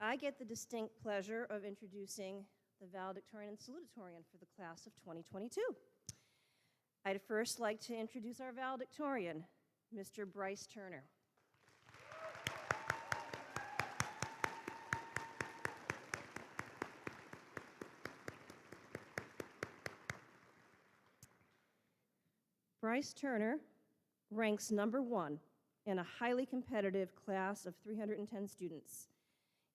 I get the distinct pleasure of introducing the Valedictorian and Salutatorian for the class of 2022. I'd first like to introduce our Valedictorian, Mr. Bryce Turner. Bryce Turner ranks #1 in a highly competitive class of 310 students.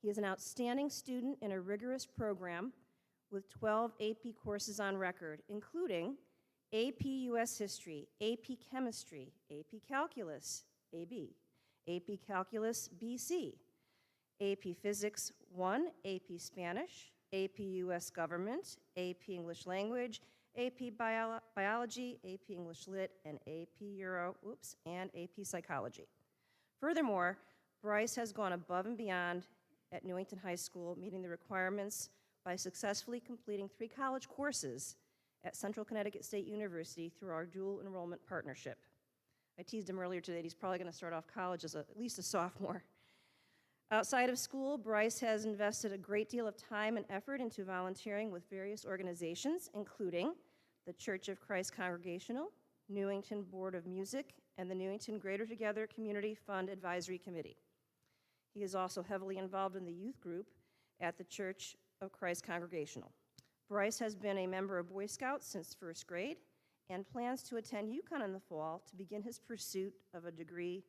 He is an outstanding student in a rigorous program with 12 AP courses on record, including AP US History, AP Chemistry, AP Calculus, AB, AP Calculus BC, AP Physics 1, AP Spanish, AP US Government, AP English Language, AP Biology, AP English Lit, and AP Euro, and AP Psychology. Furthermore, Bryce has gone above and beyond at Newington High School, meeting the requirements by successfully completing 3 college courses at Central Connecticut State University through our dual enrollment partnership. I teased him earlier today, he's probably going to start off college as at least a sophomore. Outside of school, Bryce has invested a great deal of time and effort into volunteering with various organizations, including the Church of Christ Congregational, Newington Board of Music, and the Newington Greater Together Community Fund Advisory Committee. He is also heavily involved in the youth group at the Church of Christ Congregational. Bryce has been a member of Boy Scouts since 1st grade and plans to attend UConn in the fall to begin his pursuit of a degree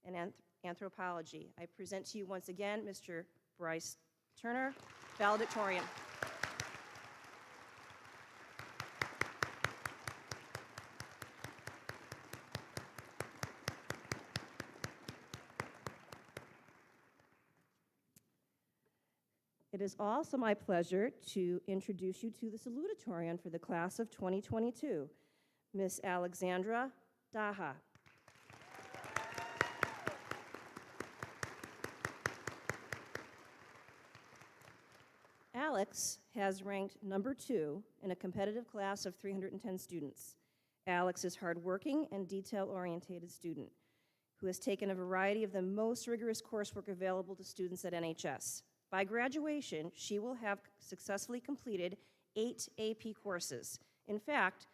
in anthropology. I present to you once again Mr. Bryce Turner, valedictorian. It is also my pleasure to introduce you to the salutatorian for the class of 2022, Miss Alexandra Daha. Alex has ranked #2 in a competitive class of 310 students. Alex is hardworking and detail-oriented student who has taken a variety of the most rigorous coursework available to students at NHS. By graduation, she will have successfully completed 8 AP courses. In fact,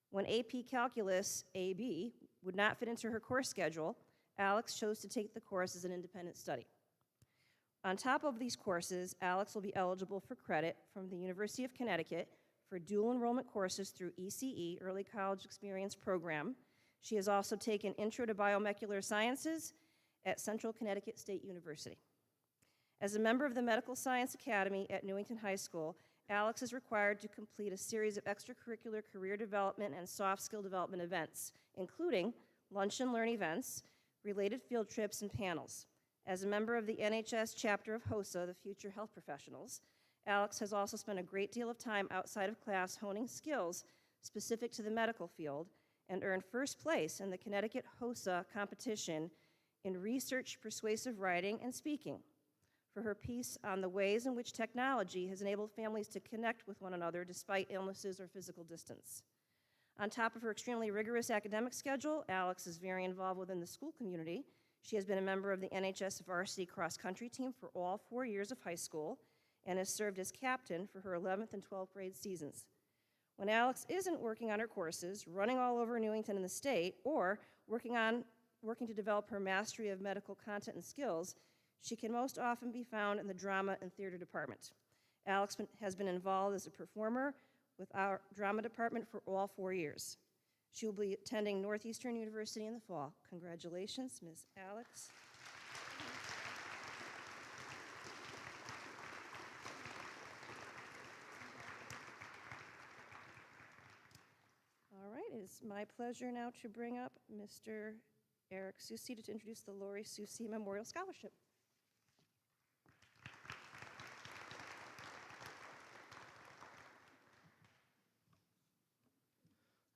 when AP Calculus, AB, would not fit into her course schedule, Alex chose to take the course as an independent study. On top of these courses, Alex will be eligible for credit from the University of Connecticut for dual enrollment courses through ECE, Early College Experience Program. She has also taken Intro to Biomolecular Sciences at Central Connecticut State University. As a member of the Medical Science Academy at Newington High School, Alex is required to complete a series of extracurricular career development and soft skill development events, including lunch and learn events, related field trips, and panels. As a member of the NHS chapter of HOSA, the Future Health Professionals, Alex has also spent a great deal of time outside of class honing skills specific to the medical field and earned first place in the Connecticut HOSA competition in research, persuasive writing, and speaking for her piece on the ways in which technology has enabled families to connect with one another despite illnesses or physical distance. On top of her extremely rigorous academic schedule, Alex is very involved within the school community. She has been a member of the NHS varsity cross-country team for all 4 years of high school and has served as captain for her 11th and 12th grade seasons. When Alex isn't working on her courses, running all over Newington and the state, or working to develop her mastery of medical content and skills, she can most often be found in the drama and theater department. Alex has been involved as a performer with our drama department for all 4 years. She will be attending Northeastern University in the fall. Congratulations, Ms. Alex. All right, it is my pleasure now to bring up Mr. Eric Susi to introduce the Lori Susi Memorial Scholarship.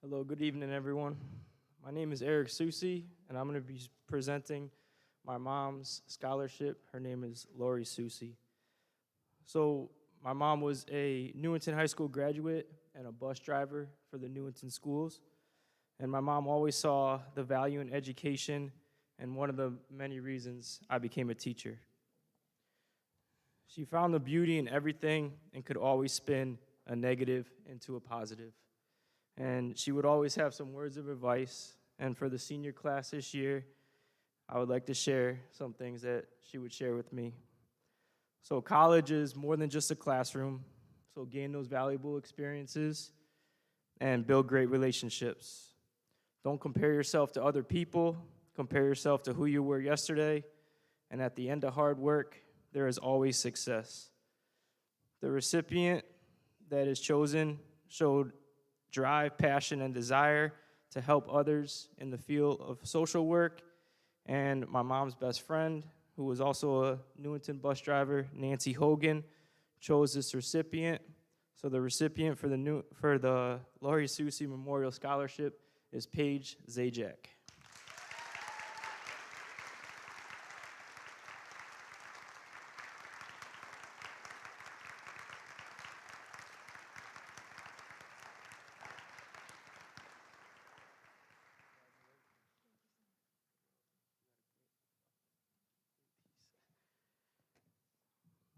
Hello, good evening, everyone. My name is Eric Susi, and I'm going to be presenting my mom's scholarship. Her name is Lori Susi. So my mom was a Newington High School graduate and a bus driver for the Newington schools. And my mom always saw the value in education, and one of the many reasons I became a teacher. She found the beauty in everything and could always spin a negative into a positive. And she would always have some words of advice. And for the senior class this year, I would like to share some things that she would share with me. So college is more than just a classroom. So gain those valuable experiences and build great relationships. Don't compare yourself to other people. Compare yourself to who you were yesterday. And at the end of hard work, there is always success. The recipient that is chosen showed drive, passion, and desire to help others in the field of social work. And my mom's best friend, who was also a Newington bus driver, Nancy Hogan, chose this recipient. So the recipient for the Laurie Susie Memorial Scholarship is Paige Zajac.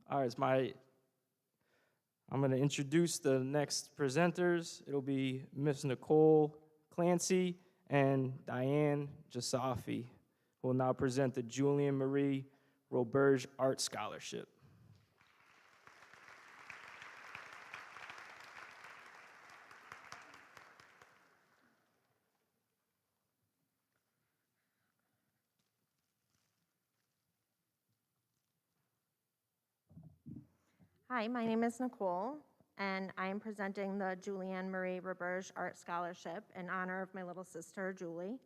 All right, I'm going to introduce the next presenters. It'll be Miss Nicole Clancy and Diane Jasafi, who will now present the Julian Marie Roberge Art Scholarship. Hi, my name is Nicole, and I am presenting the Julianne Marie Roberge Art Scholarship in honor of my little sister, Julie.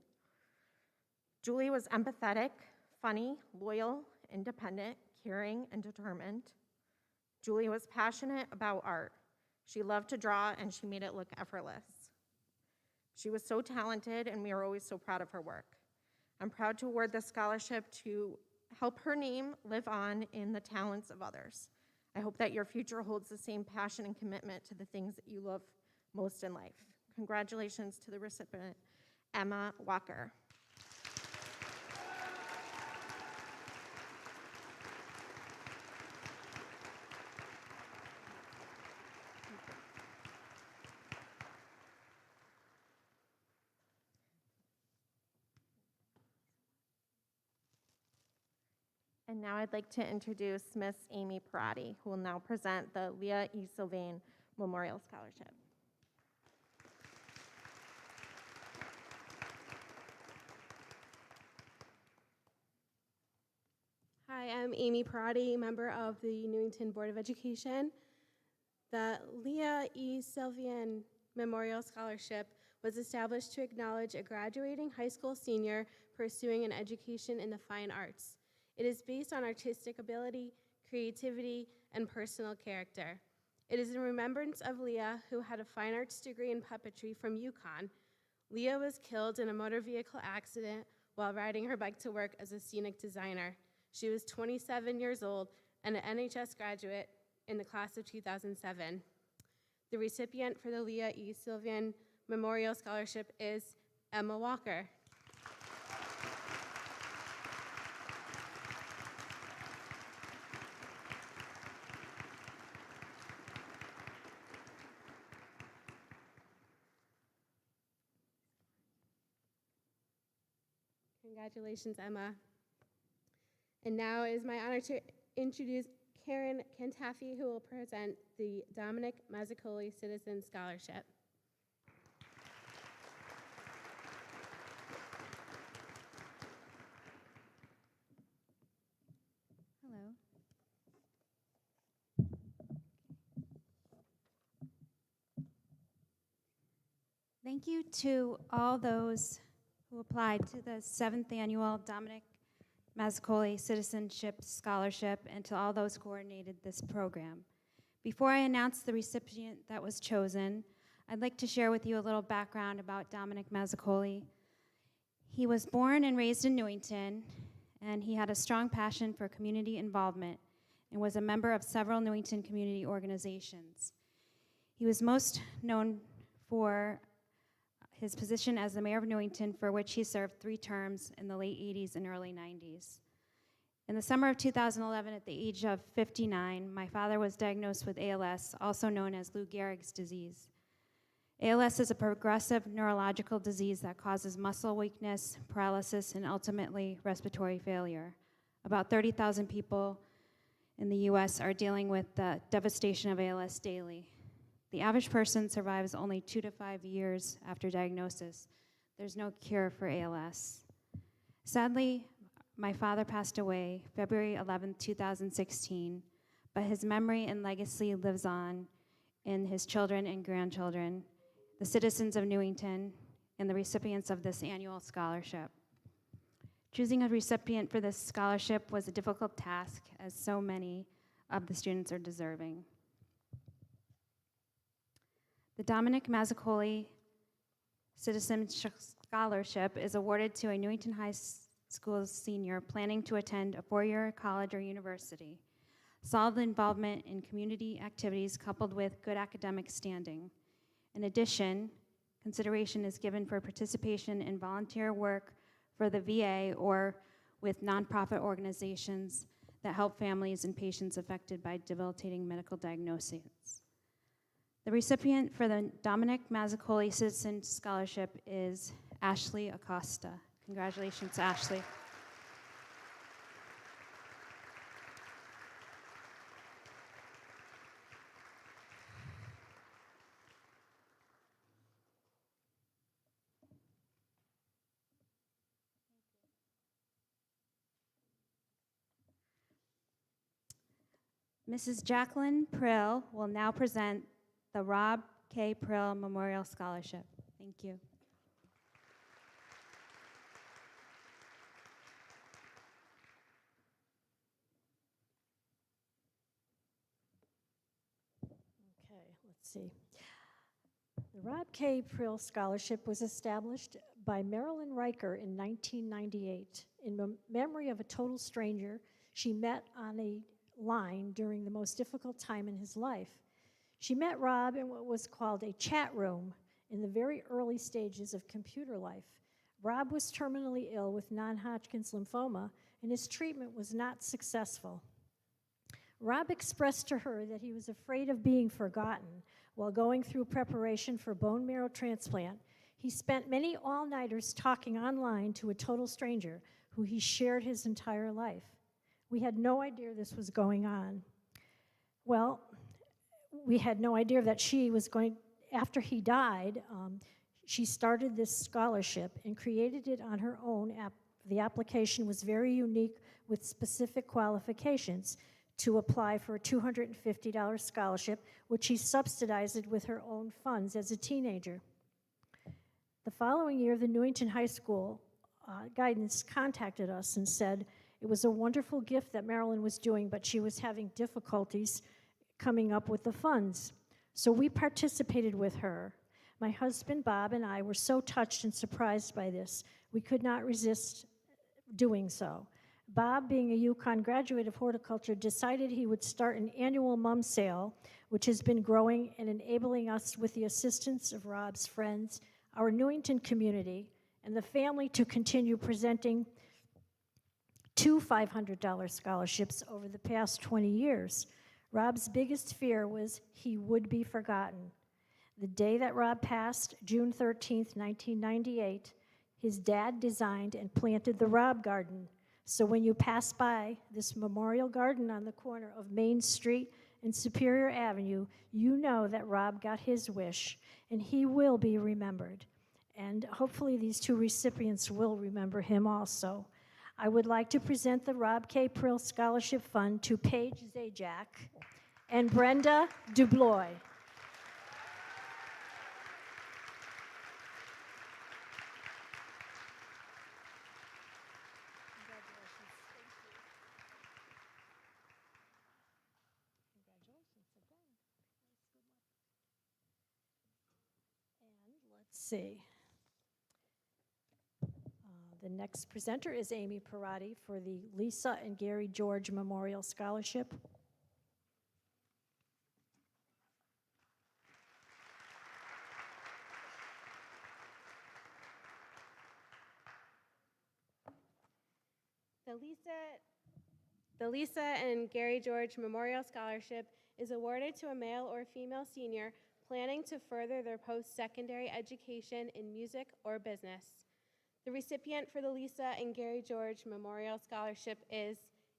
Julie was empathetic, funny, loyal, independent, caring, and determined. Julie was passionate about art. She loved to draw, and she made it look effortless. She was so talented, and we are always so proud of her work. I'm proud to award this scholarship to help her name live on in the talents of others. I hope that your future holds the same passion and commitment to the things that you love most in life. Congratulations to the recipient, Emma Walker. And now I'd like to introduce Miss Amy Parati, who will now present the Leah E. Sylvain Memorial Scholarship. Hi, I'm Amy Parati, member of the Newington Board of Education. The Leah E. Sylvain Memorial Scholarship was established to acknowledge a graduating high school senior pursuing an education in the fine arts. It is based on artistic ability, creativity, and personal character. It is in remembrance of Leah, who had a fine arts degree in puppetry from UConn. Leah was killed in a motor vehicle accident while riding her bike to work as a scenic designer. She was 27 years old and an NHS graduate in the class of 2007. The recipient for the Leah E. Sylvain Memorial Scholarship is Emma Walker. Congratulations, Emma. And now it is my honor to introduce Karen Cantafi, who will present the Dominic Mazzacoli Citizen Scholarship. Hello. Thank you to all those who applied to the 7th Annual Dominic Mazzacoli Citizenship Scholarship and to all those who coordinated this program. Before I announce the recipient that was chosen, I'd like to share with you a little background about Dominic Mazzacoli. He was born and raised in Newington, and he had a strong passion for community involvement and was a member of several Newington community organizations. He was most known for his position as the mayor of Newington, for which he served 3 terms in the late 80s and early 90s. In the summer of 2011, at the age of 59, my father was diagnosed with ALS, also known as Lou Gehrig's disease. ALS is a progressive neurological disease that causes muscle weakness, paralysis, and ultimately respiratory failure. About 30,000 people in the US are dealing with the devastation of ALS daily. The average person survives only 2 to 5 years after diagnosis. There's no cure for ALS. Sadly, my father passed away February 11, 2016, but his memory and legacy lives on in his children and grandchildren, the citizens of Newington, and the recipients of this annual scholarship. Choosing a recipient for this scholarship was a difficult task, as so many of the students are deserving. The Dominic Mazzacoli Citizenship Scholarship is awarded to a Newington High School senior planning to attend a 4-year college or university. Solid involvement in community activities coupled with good academic standing. In addition, consideration is given for participation in volunteer work for the VA or with nonprofit organizations that help families and patients affected by debilitating medical diagnoses. The recipient for the Dominic Mazzacoli Citizen Scholarship is Ashley Acosta. Congratulations, Ashley. Mrs. Jacqueline Prill will now present the Rob K. Prill Memorial Scholarship. Thank you. Okay, let's see. The Rob K. Prill Scholarship was established by Marilyn Riker in 1998 in memory of a total stranger she met on a line during the most difficult time in his life. She met Rob in what was called a chat room in the very early stages of computer life. Rob was terminally ill with non-Hodgkin's lymphoma, and his treatment was not successful. Rob expressed to her that he was afraid of being forgotten while going through preparation for bone marrow transplant. He spent many all-nighters talking online to a total stranger who he shared his entire life. We had no idea this was going on. Well, we had no idea that she was going, after he died, she started this scholarship and created it on her own. The application was very unique with specific qualifications to apply for a $250 scholarship, which she subsidized with her own funds as a teenager. The following year, the Newington High School guidance contacted us and said it was a wonderful gift that Marilyn was doing, but she was having difficulties coming up with the funds. So we participated with her. My husband, Bob, and I were so touched and surprised by this, we could not resist doing so. Bob, being a UConn graduate of horticulture, decided he would start an annual mum sale, which has been growing and enabling us, with the assistance of Rob's friends, our Newington community, and the family, to continue presenting 2 $500 scholarships over the past 20 years. Rob's biggest fear was he would be forgotten. The day that Rob passed, June 13th, 1998, his dad designed and planted the Rob Garden. So when you pass by this memorial garden on the corner of Main Street and Superior Avenue, you know that Rob got his wish, and he will be remembered. And hopefully these two recipients will remember him also. I would like to present the Rob K. Prill Scholarship Fund to Paige Zajac and Brenda Dubloy. Let's see. The next presenter is Amy Parati for the Lisa and Gary George Memorial Scholarship. The Lisa The Lisa and Gary George Memorial Scholarship is awarded to a male or female senior planning to further their post-secondary education in music or business. The recipient for the Lisa and Gary George Memorial Scholarship is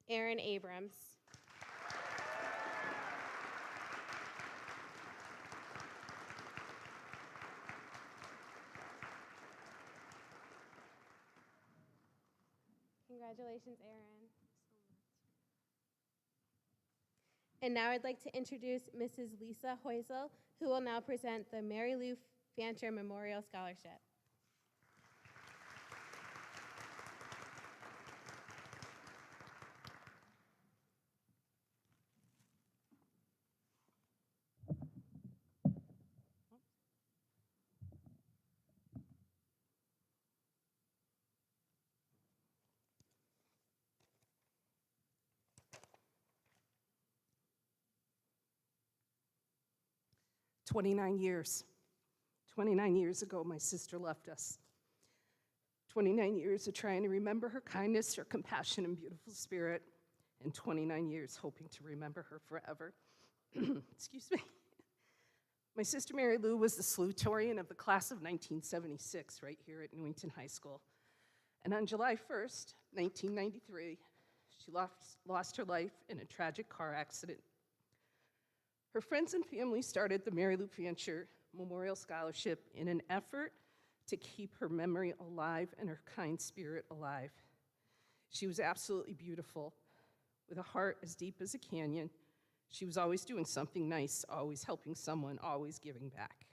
Aaron Abrams. Congratulations, Aaron. And now I'd like to introduce Mrs. Lisa Heusel, who will now present the Mary Lou Fancher Memorial Scholarship. "29 years. 29 years ago, my sister left us. 29 years of trying to remember her kindness, her compassion, and beautiful spirit, and 29 years hoping to remember her forever." Excuse me. My sister Mary Lou was the salutatorian of the class of 1976 right here at Newington High School. And on July 1st, 1993, she lost her life in a tragic car accident. Her friends and family started the Mary Lou Fancher Memorial Scholarship in an effort to keep her memory alive and her kind spirit alive. She was absolutely beautiful, with a heart as deep as a canyon. She was always doing something nice, always helping someone, always giving back.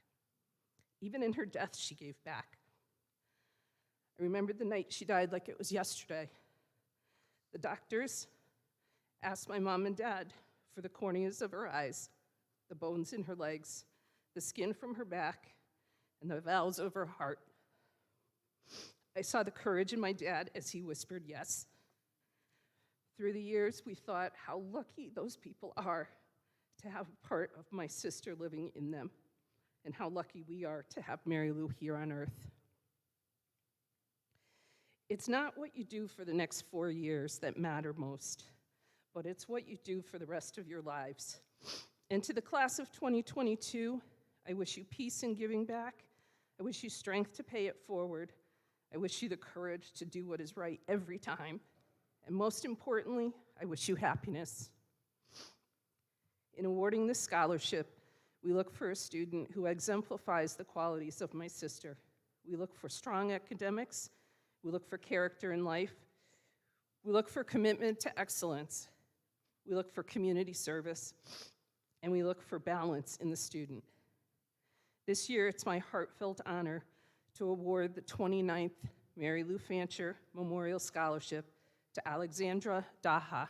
Even in her death, she gave back. I remember the night she died like it was yesterday. The doctors asked my mom and dad for the corneas of her eyes, the bones in her legs, the skin from her back, and the valves of her heart. I saw the courage in my dad as he whispered yes. Through the years, we thought how lucky those people are to have a part of my sister living in them, and how lucky we are to have Mary Lou here on earth. It's not what you do for the next 4 years that matter most, but it's what you do for the rest of your lives. And to the class of 2022, I wish you peace in giving back. I wish you strength to pay it forward. I wish you the courage to do what is right every time. And most importantly, I wish you happiness. In awarding this scholarship, we look for a student who exemplifies the qualities of my sister. We look for strong academics. We look for character in life. We look for commitment to excellence. We look for community service. And we look for balance in the student. This year, it's my heartfelt honor to award the 29th Mary Lou Fancher Memorial Scholarship to Alexandra Daha.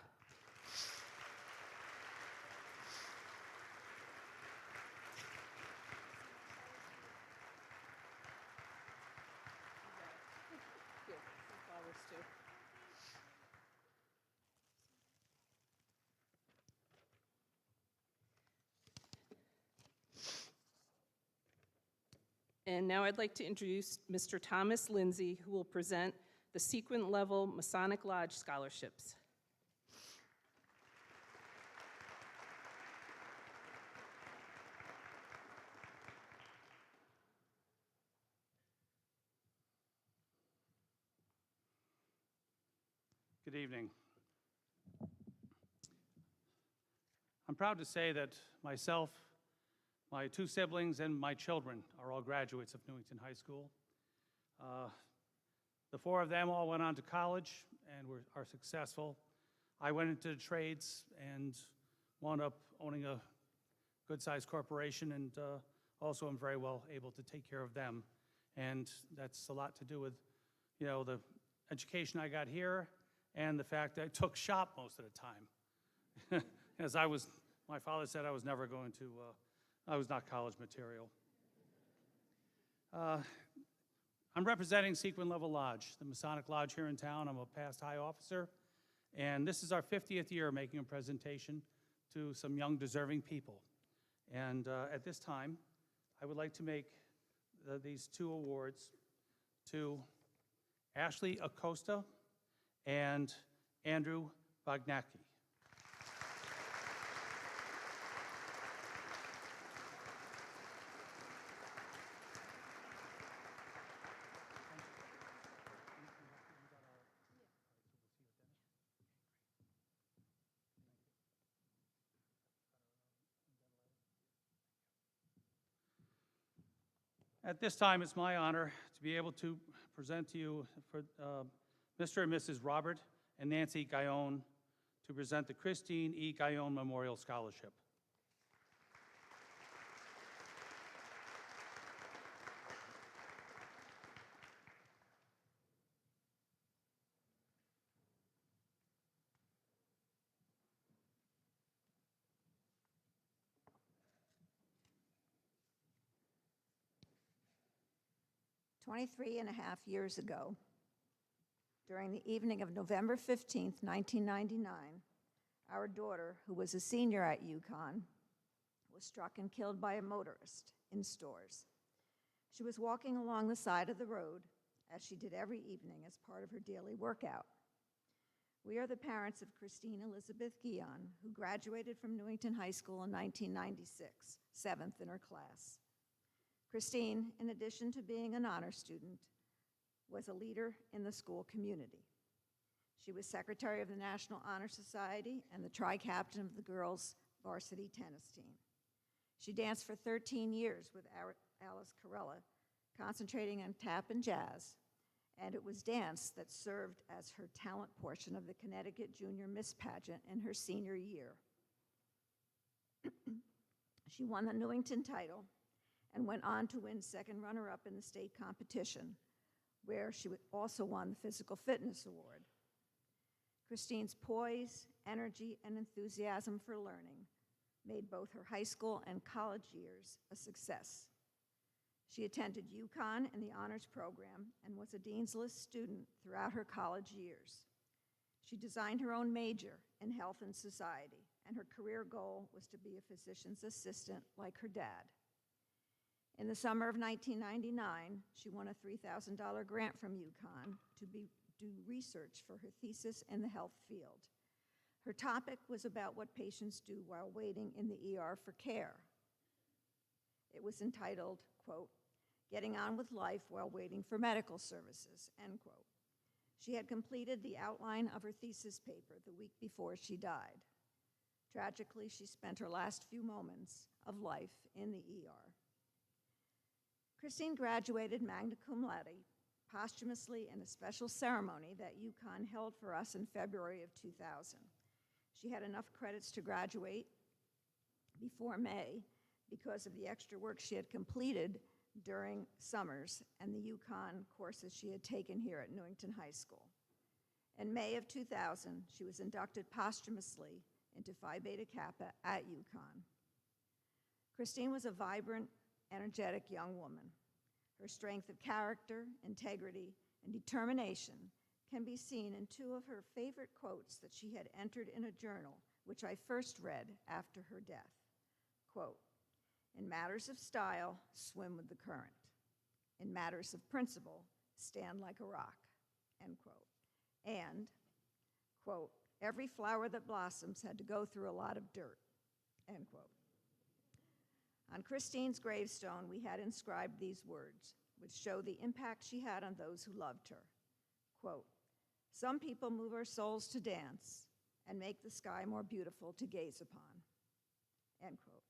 And now I'd like to introduce Mr. Thomas Lindsay, who will present the Sequent Level Masonic Lodge Scholarships. Good evening. I'm proud to say that myself, my 2 siblings, and my children are all graduates of Newington High School. The 4 of them all went on to college and are successful. I went into the trades and wound up owning a good-sized corporation, and also am very well able to take care of them. And that's a lot to do with, the education I got here and the fact that I took shop most of the time. As my father said I was never going to, I was not college material. I'm representing Sequent Level Lodge, the Masonic Lodge here in town. I'm a past high officer, and this is our 50th year making a presentation to some young, deserving people. And at this time, I would like to make these 2 awards to Ashley Acosta and Andrew Bagnacki. At this time, it's my honor to be able to present to you for Mr. and Mrs. Robert and Nancy Gaillon to present the Christine E. Gaillon Memorial Scholarship. "23 and a half years ago, during the evening of November 15th, 1999, our daughter, who was a senior at UConn, was struck and killed by a motorist in Stores. She was walking along the side of the road, as she did every evening as part of her daily workout. We are the parents of Christine Elizabeth Guion, who graduated from Newington High School in 1996, 7th in her class. Christine, in addition to being an honor student, was a leader in the school community. She was secretary of the National Honor Society and the tri-captain of the girls' varsity tennis team. She danced for 13 years with Alice Corella, concentrating on tap and jazz, and it was dance that served as her talent portion of the Connecticut Junior Miss Pageant in her senior year. She won the Newington title and went on to win second runner-up in the state competition, where she also won the Physical Fitness Award. Christine's poise, energy, and enthusiasm for learning made both her high school and college years a success. She attended UConn in the honors program and was a Dean's List student throughout her college years. She designed her own major in health and society, and her career goal was to be a physician's assistant like her dad. In the summer of 1999, she won a $3,000 grant from UConn to do research for her thesis in the health field. Her topic was about what patients do while waiting in the ER for care. It was entitled, quote, "Getting on with life while waiting for medical services," end quote. She had completed the outline of her thesis paper the week before she died. Tragically, she spent her last few moments of life in the ER. Christine graduated magna cum laude posthumously in a special ceremony that UConn held for us in February of 2000. She had enough credits to graduate before May because of the extra work she had completed during summers and the UConn courses she had taken here at Newington High School. In May of 2000, she was inducted posthumously into Phi Beta Kappa at UConn. Christine was a vibrant, energetic young woman. Her strength of character, integrity, and determination can be seen in two of her favorite quotes that she had entered in a journal, which I first read after her death. Quote, "In matters of style, swim with the current. In matters of principle, stand like a rock," end quote. And, quote, "Every flower that blossoms had to go through a lot of dirt," end quote. On Christine's gravestone, we had inscribed these words, which show the impact she had on those who loved her. Quote, "Some people move our souls to dance and make the sky more beautiful to gaze upon," end quote.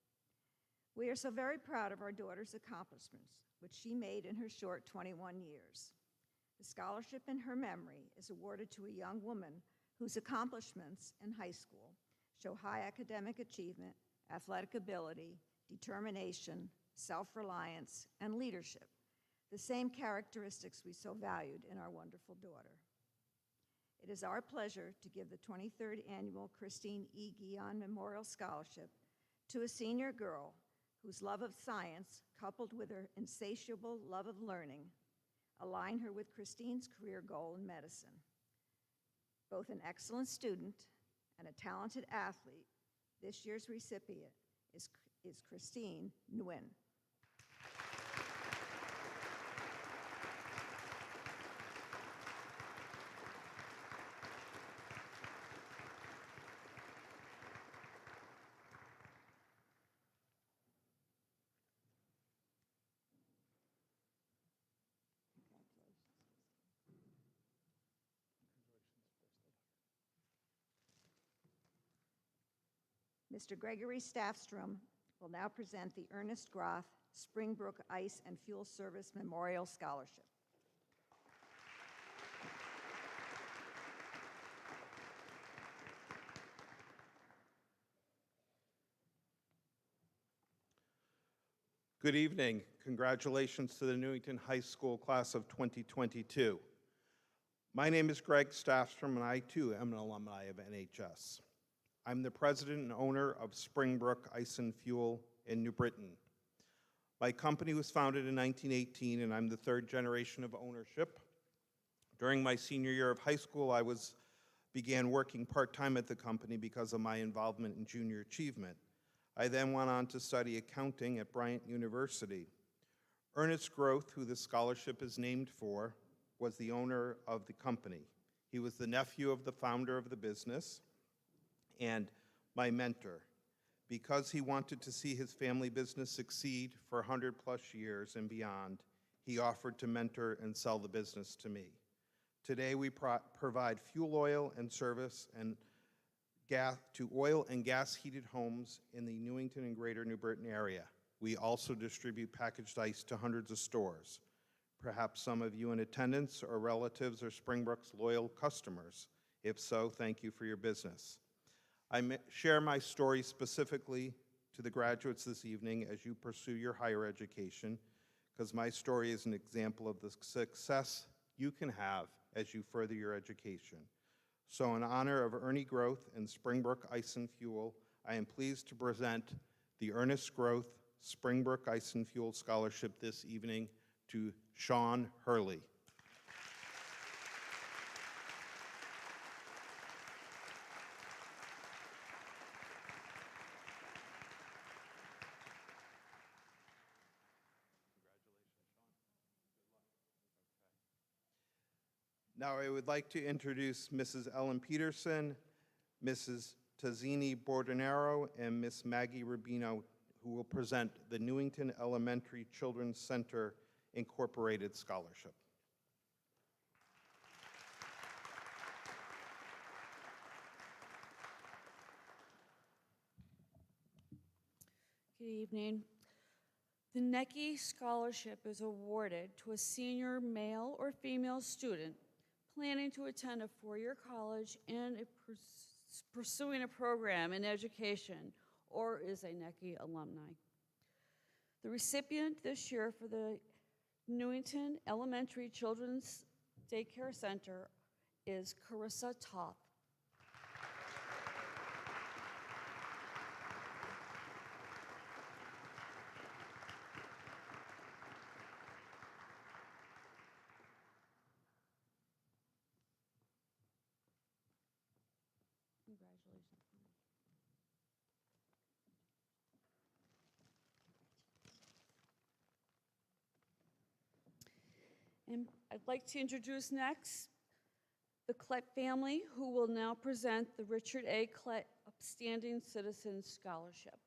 We are so very proud of our daughter's accomplishments, which she made in her short 21 years. The scholarship in her memory is awarded to a young woman whose accomplishments in high school show high academic achievement, athletic ability, determination, self-reliance, and leadership, the same characteristics we so valued in our wonderful daughter. It is our pleasure to give the 23rd Annual Christine E. Guion Memorial Scholarship to a senior girl whose love of science, coupled with her insatiable love of learning, align her with Christine's career goal in medicine. Both an excellent student and a talented athlete, this year's recipient is Christine Nguyen. Mr. Gregory Staffstrom will now present the Ernest Groth Springbrook Ice and Fuel Service Memorial Scholarship. Good evening. Congratulations to the Newington High School class of 2022. My name is Greg Staffstrom, and I too am an alumni of NHS. I'm the president and owner of Springbrook Ice and Fuel in New Britain. My company was founded in 1918, and I'm the third generation of ownership. During my senior year of high school, I began working part-time at the company because of my involvement in junior achievement. I then went on to study accounting at Bryant University. Ernest Groth, who the scholarship is named for, was the owner of the company. He was the nephew of the founder of the business and my mentor. Because he wanted to see his family business succeed for 100+ years and beyond, he offered to mentor and sell the business to me. Today we provide fuel oil and service and gas to oil and gas heated homes in the Newington and Greater New Britain area. We also distribute packaged ice to hundreds of stores. Perhaps some of you in attendance or relatives are Springbrook's loyal customers. If so, thank you for your business. I share my story specifically to the graduates this evening as you pursue your higher education, because my story is an example of the success you can have as you further your education. So in honor of Ernie Groth and Springbrook Ice and Fuel, I am pleased to present the Ernest Groth Springbrook Ice and Fuel Scholarship this evening to Sean Hurley. Now I would like to introduce Mrs. Ellen Peterson, Mrs. Tazzini Bordenaro, and Miss Maggie Rubino, who will present the Newington Elementary Children's Center Incorporated Scholarship. Good evening. The NECI Scholarship is awarded to a senior male or female student planning to attend a four-year college and pursuing a program in education or is a NECI alumni. The recipient this year for the Newington Elementary Children's Daycare Center is Carissa Toth. Congratulations. And I'd like to introduce next the Klett family, who will now present the Richard A. Klett Upstanding Citizen Scholarship.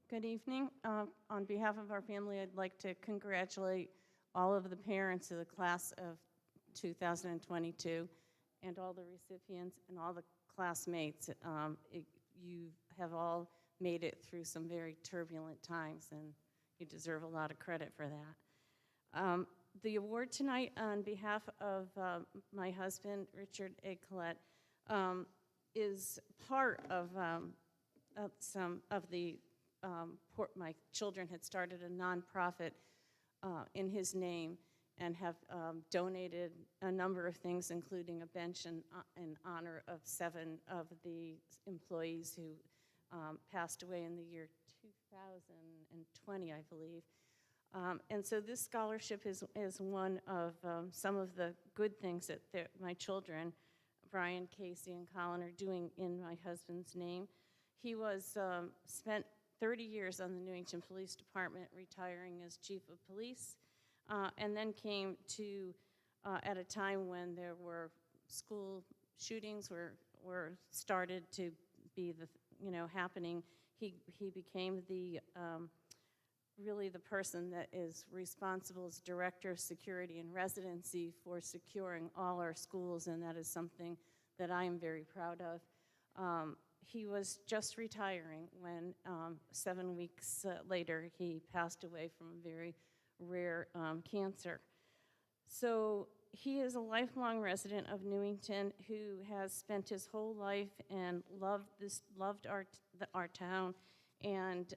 Good evening. On behalf of our family, I'd like to congratulate all of the parents of the class of 2022 and all the recipients and all the classmates. You have all made it through some very turbulent times, and you deserve a lot of credit for that. The award tonight on behalf of my husband, Richard A. Collette, is part of some of the my children had started a nonprofit in his name and have donated a number of things, including a bench in honor of 7 of the employees who passed away in the year 2020, I believe. And so this scholarship is one of some of the good things that my children, Brian, Casey, and Colin, are doing in my husband's name. He was spent 30 years on the Newington Police Department, retiring as chief of police, and then came to, at a time when there were school shootings were started to be happening. He became the really the person that is responsible as Director of Security and Residency for securing all our schools, and that is something that I am very proud of. He was just retiring when 7 weeks later he passed away from a very rare cancer. So he is a lifelong resident of Newington who has spent his whole life and loved our town, and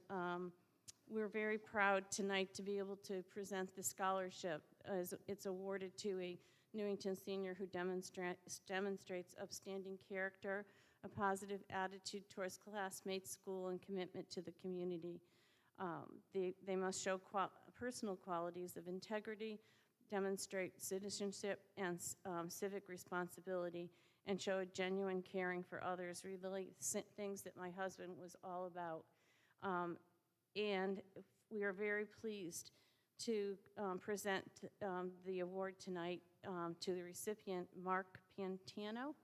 we're very proud tonight to be able to present the scholarship as it's awarded to a Newington senior who demonstrates upstanding character, a positive attitude towards classmates, school, and commitment to the community. They must show personal qualities of integrity, demonstrate citizenship and civic responsibility, and show a genuine caring for others, really things that my husband was all about. And we are very pleased to present the award tonight to the recipient, Mark Pantano.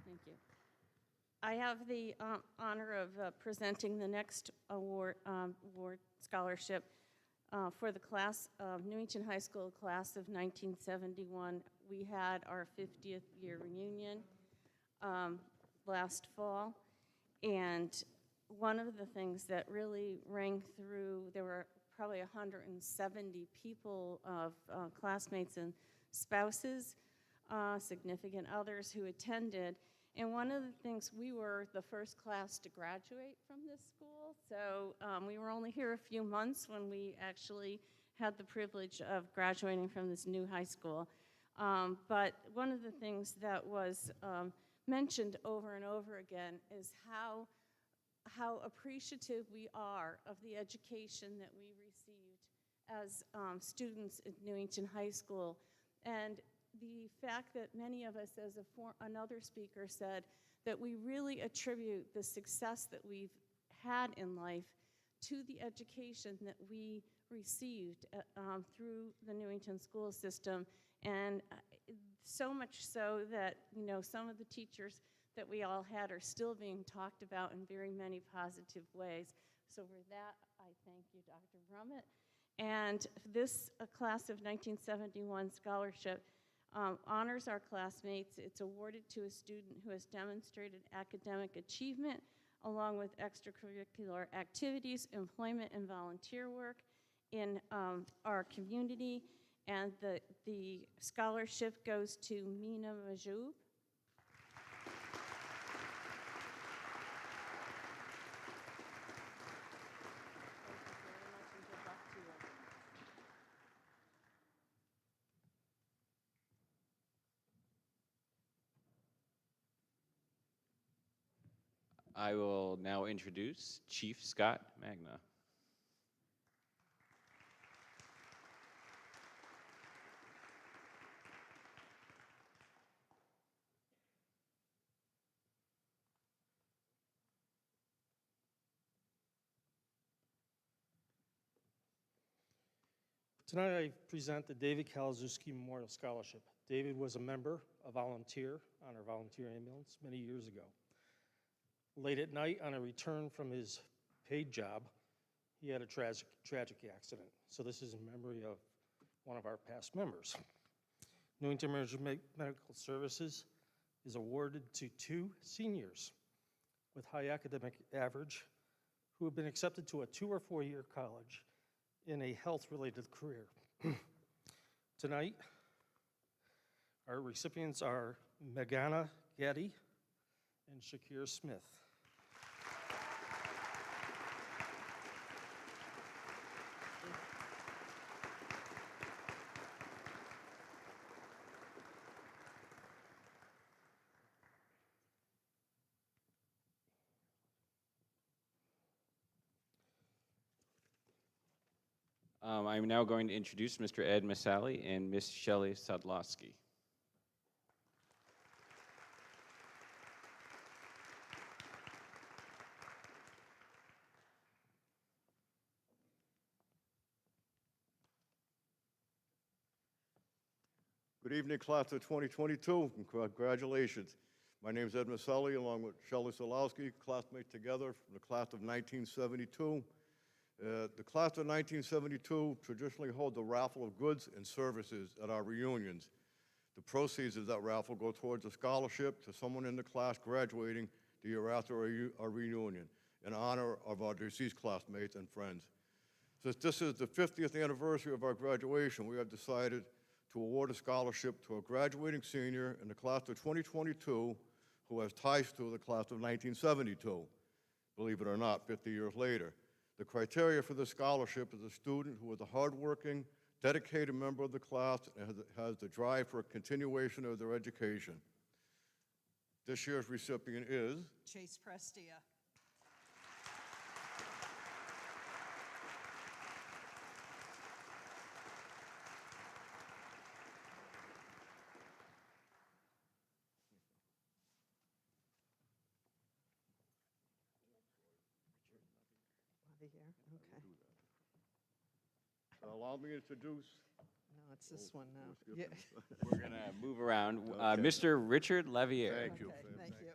Thank you. I have the honor of presenting the next award scholarship for the class of Newington High School class of 1971. We had our 50th year reunion last fall, and one of the things that really rang through, there were probably 170 people of classmates and spouses, significant others who attended. And one of the things, we were the first class to graduate from this school, so we were only here a few months when we actually had the privilege of graduating from this new high school. But one of the things that was mentioned over and over again is how appreciative we are of the education that we received as students at Newington High School. And the fact that many of us, as another speaker said, that we really attribute the success that we've had in life to the education that we received through the Newington school system, and so much so that, you know, some of the teachers that we all had are still being talked about in very many positive ways. So with that, I thank you, Dr. Brummett. And this class of 1971 scholarship honors our classmates. It's awarded to a student who has demonstrated academic achievement along with extracurricular activities, employment, and volunteer work in our community. And the scholarship goes to Mina Majoub. I will now introduce Chief Scott Magna. Tonight I present the David Kalazewski Memorial Scholarship. David was a member, a volunteer on our volunteer ambulance many years ago. Late at night, on a return from his paid job, he had a tragic accident. So this is in memory of one of our past members. Newington Medical Services is awarded to 2 seniors with high academic average who have been accepted to a 2- or 4-year college in a health-related career. Tonight, our recipients are Megana Getty and Shakir Smith. I'm now going to introduce Mr. Ed Masali and Miss Shelley Sadlowski. Good evening, class of 2022, and congratulations. My name is Ed Maselli, along with Shelley Solowski, classmates together from the class of 1972. The class of 1972 traditionally holds a raffle of goods and services at our reunions. The proceeds of that raffle go towards a scholarship to someone in the class graduating the year after our reunion, in honor of our deceased classmates and friends. Since this is the 50th anniversary of our graduation, we have decided to award a scholarship to a graduating senior in the class of 2022 who has ties to the class of 1972, believe it or not, 50 years later. The criteria for this scholarship is a student who is a hardworking, dedicated member of the class and has the drive for a continuation of their education. This year's recipient is Chase Prestia. Over here, okay. Allow me to introduce. No, it's this one now. We're Yeah. We're going to move around. Okay. Mr. Richard Levier. Thank you. Okay, thank you.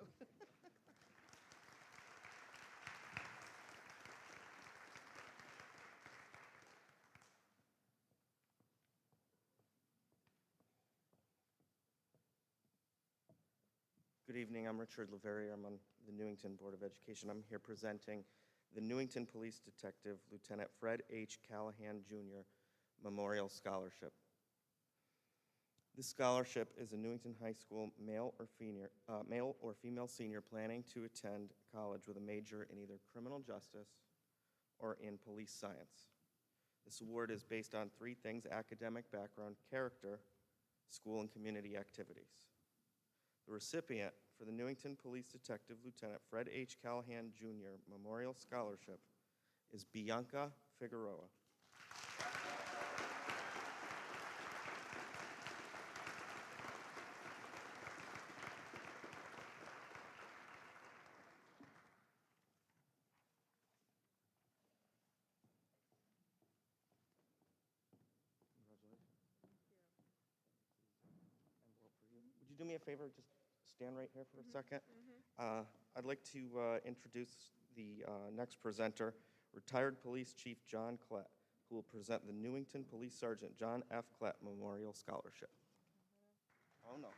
Good evening, I'm Richard Leverrier. I'm on the Newington Board of Education. I'm here presenting the Newington Police Detective Lieutenant Fred H. Callahan, Jr. Memorial Scholarship. This scholarship is a Newington High School male or female senior planning to attend college with a major in either criminal justice or in police science. This award is based on three things: academic background, character, school and community activities. The recipient for the Newington Police Detective Lieutenant Fred H. Callahan, Jr. Memorial Scholarship is Bianca Figueroa. Would you do me a favor, just stand right here for a second? I'd like to introduce the next presenter, retired Police Chief John Klett, who will present the Newington Police Sergeant John F. Klett Memorial Scholarship. Oh, no.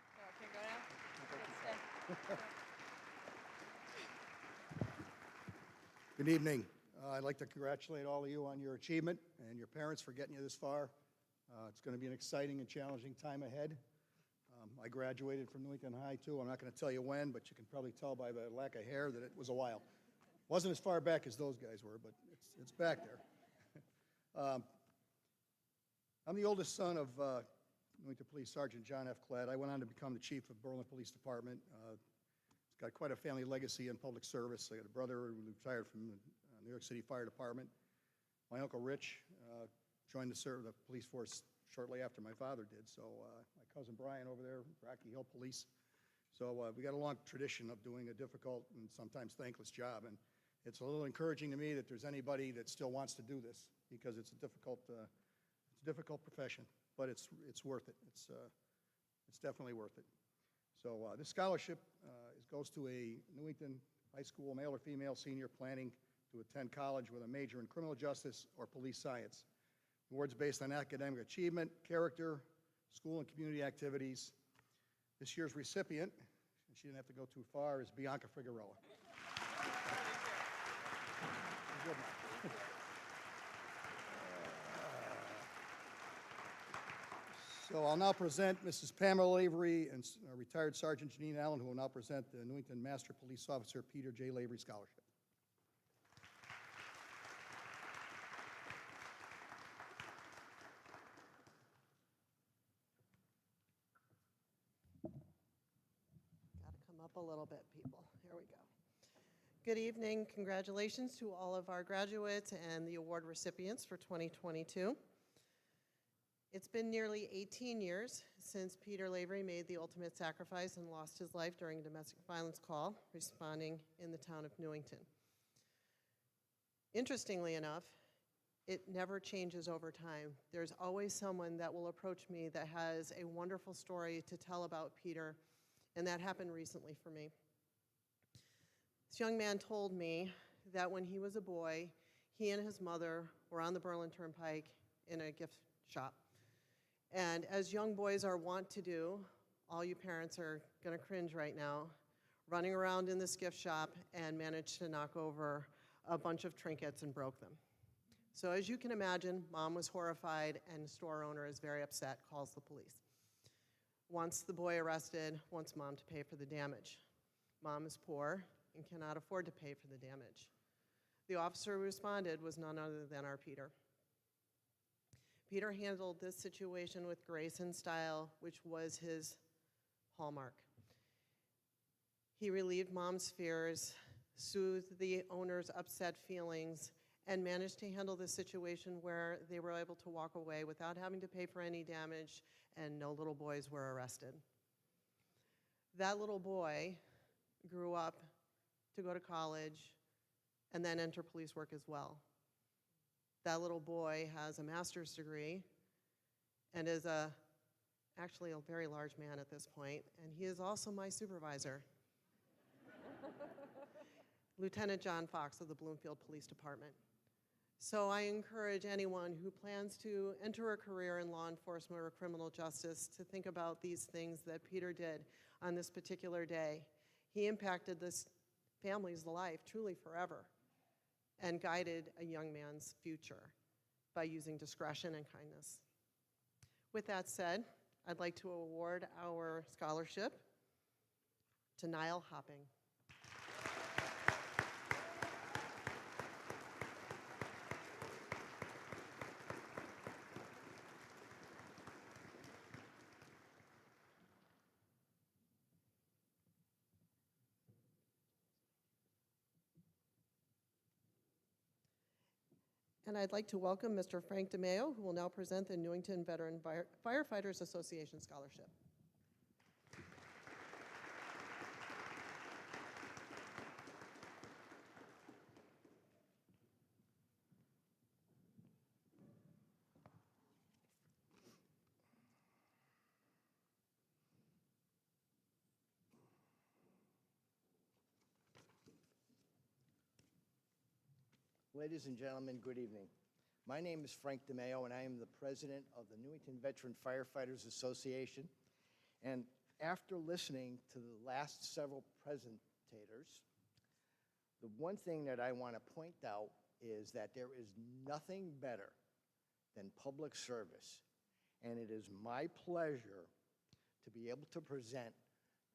Good evening. I'd like to congratulate all of you on your achievement and your parents for getting you this far. It's going to be an exciting and challenging time ahead. I graduated from Newington High, too. I'm not going to tell you when, but you can probably tell by the lack of hair that it was a while. Wasn't as far back as those guys were, but it's back there. I'm the oldest son of Newington Police Sergeant John F. Klett. I went on to become the chief of Berlin Police Department. Got quite a family legacy in public service. I got a brother who retired from the New York City Fire Department. My uncle Rich joined the police force shortly after my father did. So my cousin Brian over there, Rocky Hill Police. So we got a long tradition of doing a difficult and sometimes thankless job. And it's a little encouraging to me that there's anybody that still wants to do this, because it's a difficult profession, but it's worth it. It's definitely worth it. So this scholarship goes to a Newington High School male or female senior planning to attend college with a major in criminal justice or police science. Awards based on academic achievement, character, school and community activities. This year's recipient, and she didn't have to go too far, is Bianca Figueroa. Good one. So I'll now present Mrs. Pamela Lavery and retired Sergeant Janine Allen, who will now present the Newington Master Police Officer Peter J. Lavery Scholarship. Got to come up a little bit, people. Here we go. Good evening. Congratulations to all of our graduates and the award recipients for 2022. It's been nearly 18 years since Peter Lavery made the ultimate sacrifice and lost his life during a domestic violence call, responding in the town of Newington. Interestingly enough, it never changes over time. There's always someone that will approach me that has a wonderful story to tell about Peter, and that happened recently for me. This young man told me that when he was a boy, he and his mother were on the Berlin Turnpike in a gift shop. And as young boys are wont to do, all you parents are gonna cringe right now, running around in this gift shop and managed to knock over a bunch of trinkets and broke them. So as you can imagine, mom was horrified and the store owner is very upset, calls the police. Wants the boy arrested, wants mom to pay for the damage. Mom is poor and cannot afford to pay for the damage. The officer who responded was none other than our Peter. Peter handled this situation with grace and style, which was his hallmark. He relieved mom's fears, soothed the owner's upset feelings, and managed to handle the situation where they were able to walk away without having to pay for any damage, and no little boys were arrested. That little boy grew up to go to college and then enter police work as well. That little boy has a master's degree and is actually a very large man at this point, and he is also my supervisor. Lieutenant John Fox of the Bloomfield Police Department. So I encourage anyone who plans to enter a career in law enforcement or criminal justice to think about these things that Peter did on this particular day. He impacted this family's life truly forever and guided a young man's future by using discretion and kindness. With that said, I'd like to award our scholarship to Niall Hopping. And I'd like to welcome Mr. Frank DeMeo, who will now present the Newington Veteran Firefighters Association Scholarship. Ladies and gentlemen, good evening. My name is Frank DeMeo, and I am the president of the Newington Veteran Firefighters Association. And after listening to the last several presentators, the one thing that I want to point out is that there is nothing better than public service. And it is my pleasure to be able to present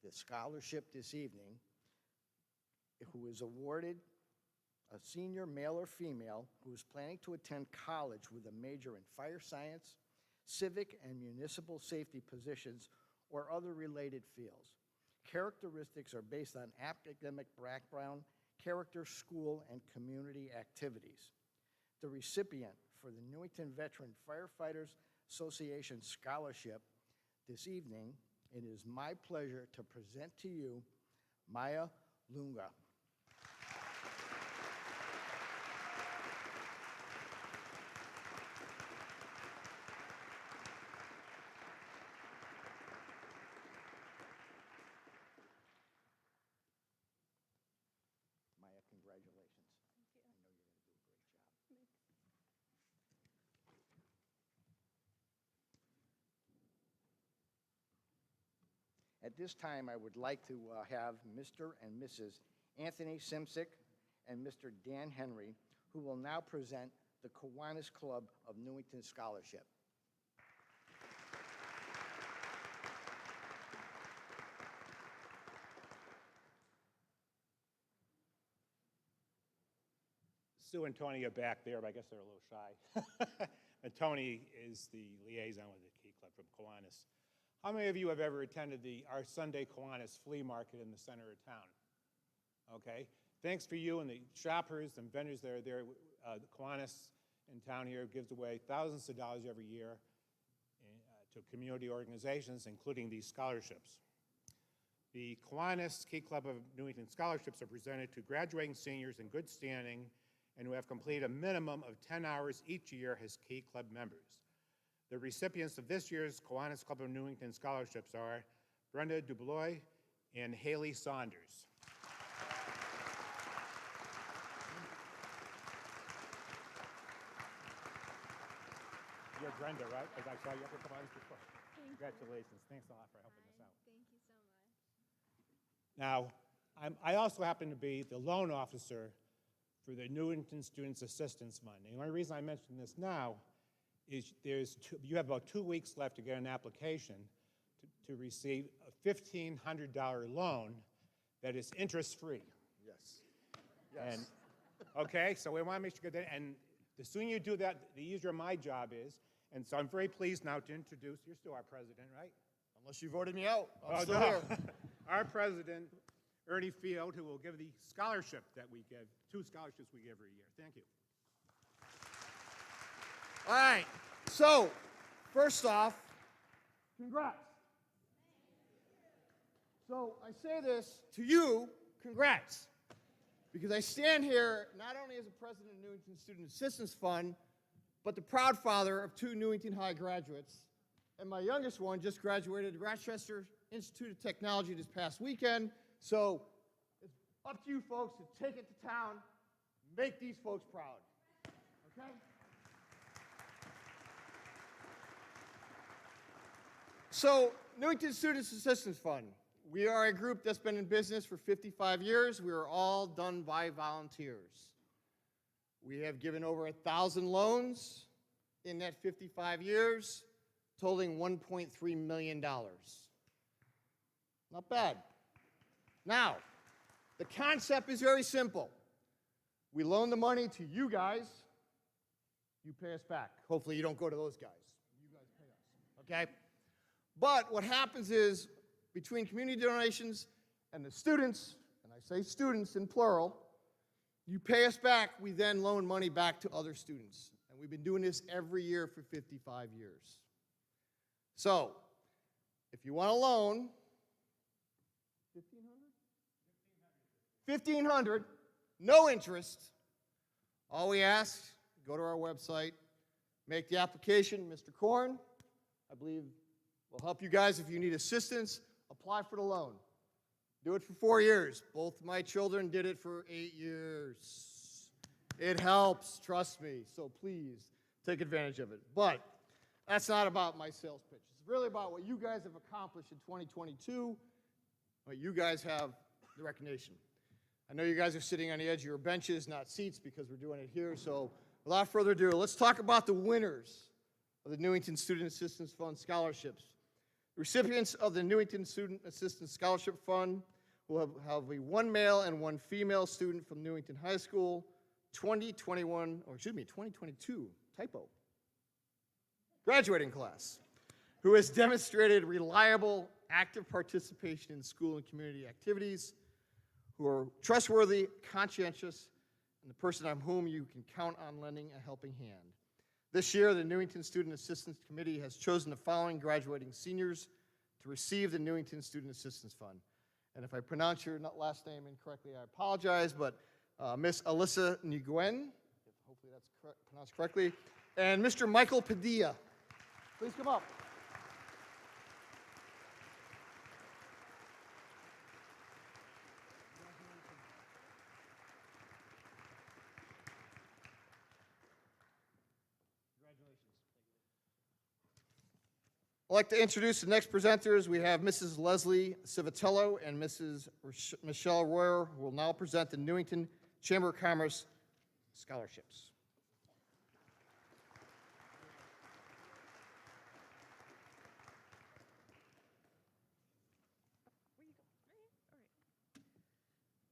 the scholarship this evening, who is awarded a senior male or female who is planning to attend college with a major in fire science, civic and municipal safety positions, or other related fields. Characteristics are based on academic background, character, school, and community activities. The recipient for the Newington Veteran Firefighters Association Scholarship this evening, it is my pleasure to present to you Maya Lunga. At this time, I would like to have Mr. and Mrs. Anthony Simsick and Mr. Dan Henry, who will now present the Kiwanis Club of Newington Scholarship. Sue and Tony are back there, but I guess they're a little shy. And Tony is the liaison with the Key Club from Kiwanis. How many of you have ever attended our Sunday Kiwanis flea market in the center of town? Okay. Thanks for you and the shoppers and vendors that are there. The Kiwanis in town here gives away thousands of dollars every year to community organizations, including these scholarships. The Kiwanis Key Club of Newington scholarships are presented to graduating seniors in good standing and who have completed a minimum of 10 hours each year as Key Club members. The recipients of this year's Kiwanis Club of Newington scholarships are Brenda Dubois and Haley Saunders. You're Brenda, right? Because I saw you up at Kiwanis before. Congratulations. Thanks a lot for helping us out. Thank you so much. Now, I also happen to be the loan officer for the Newington Students Assistance Fund. And the only reason I mention this now is you have about 2 weeks left to get an application to receive a $1,500 loan that is interest-free. Yes. And, okay, so we want to make sure that, and the sooner you do that, the easier my job is. And so I'm very pleased now to introduce, you're still our president, right? Unless you voted me out, I'm still no. here. Our president, Ernie Field, who will give the scholarship that we give, 2 scholarships we give every year. Thank you. All right, so first off, congrats. So I say this to you, congrats, because I stand here not only as a president of Newington Student Assistance Fund, but the proud father of 2 Newington High graduates, and my youngest one just graduated Rochester Institute of Technology this past weekend. So it's up to you folks to take it to town, make these folks proud, okay? So, Newington Students Assistance Fund. We are a group that's been in business for 55 years. We are all done by volunteers. We have given over 1,000 loans in that 55 years, totaling $1.3 million. Not bad. Now, the concept is very simple. We loan the money to you guys. You pay us back. Hopefully you don't go to those guys. You guys pay us, okay? But what happens is, between community donations and the students, and I say students in plural, you pay us back, we then loan money back to other students. And we've been doing this every year for 55 years. So, if you want a loan, $1,500, no interest, all we ask, go to our website, make the application. Mr. Korn, I believe, will help you guys if you need assistance. Apply for the loan. Do it for 4 years. Both my children did it for 8 years. It helps, trust me. So please take advantage of it. But that's not about my sales pitch. It's really about what you guys have accomplished in 2022, what you guys have the recognition. I know you guys are sitting on the edge of your benches, not seats, because we're doing it here. So without further ado, let's talk about the winners of the Newington Student Assistance Fund scholarships. Recipients of the Newington Student Assistance Scholarship Fund will have a 1 male and 1 female student from Newington High School, 2022, typo, graduating class, who has demonstrated reliable, active participation in school and community activities, who are trustworthy, conscientious, and the person on whom you can count on lending a helping hand. This year, the Newington Student Assistance Committee has chosen the following graduating seniors to receive the Newington Student Assistance Fund. And if I pronounce your last name incorrectly, I apologize, but Miss Alyssa Nguyen, hopefully that's pronounced correctly, and Mr. Michael Padilla. Please come up. I'd like to introduce the next presenters. We have Mrs. Leslie Civitello and Mrs. Michelle Royer, who will now present the Newington Chamber of Commerce scholarships.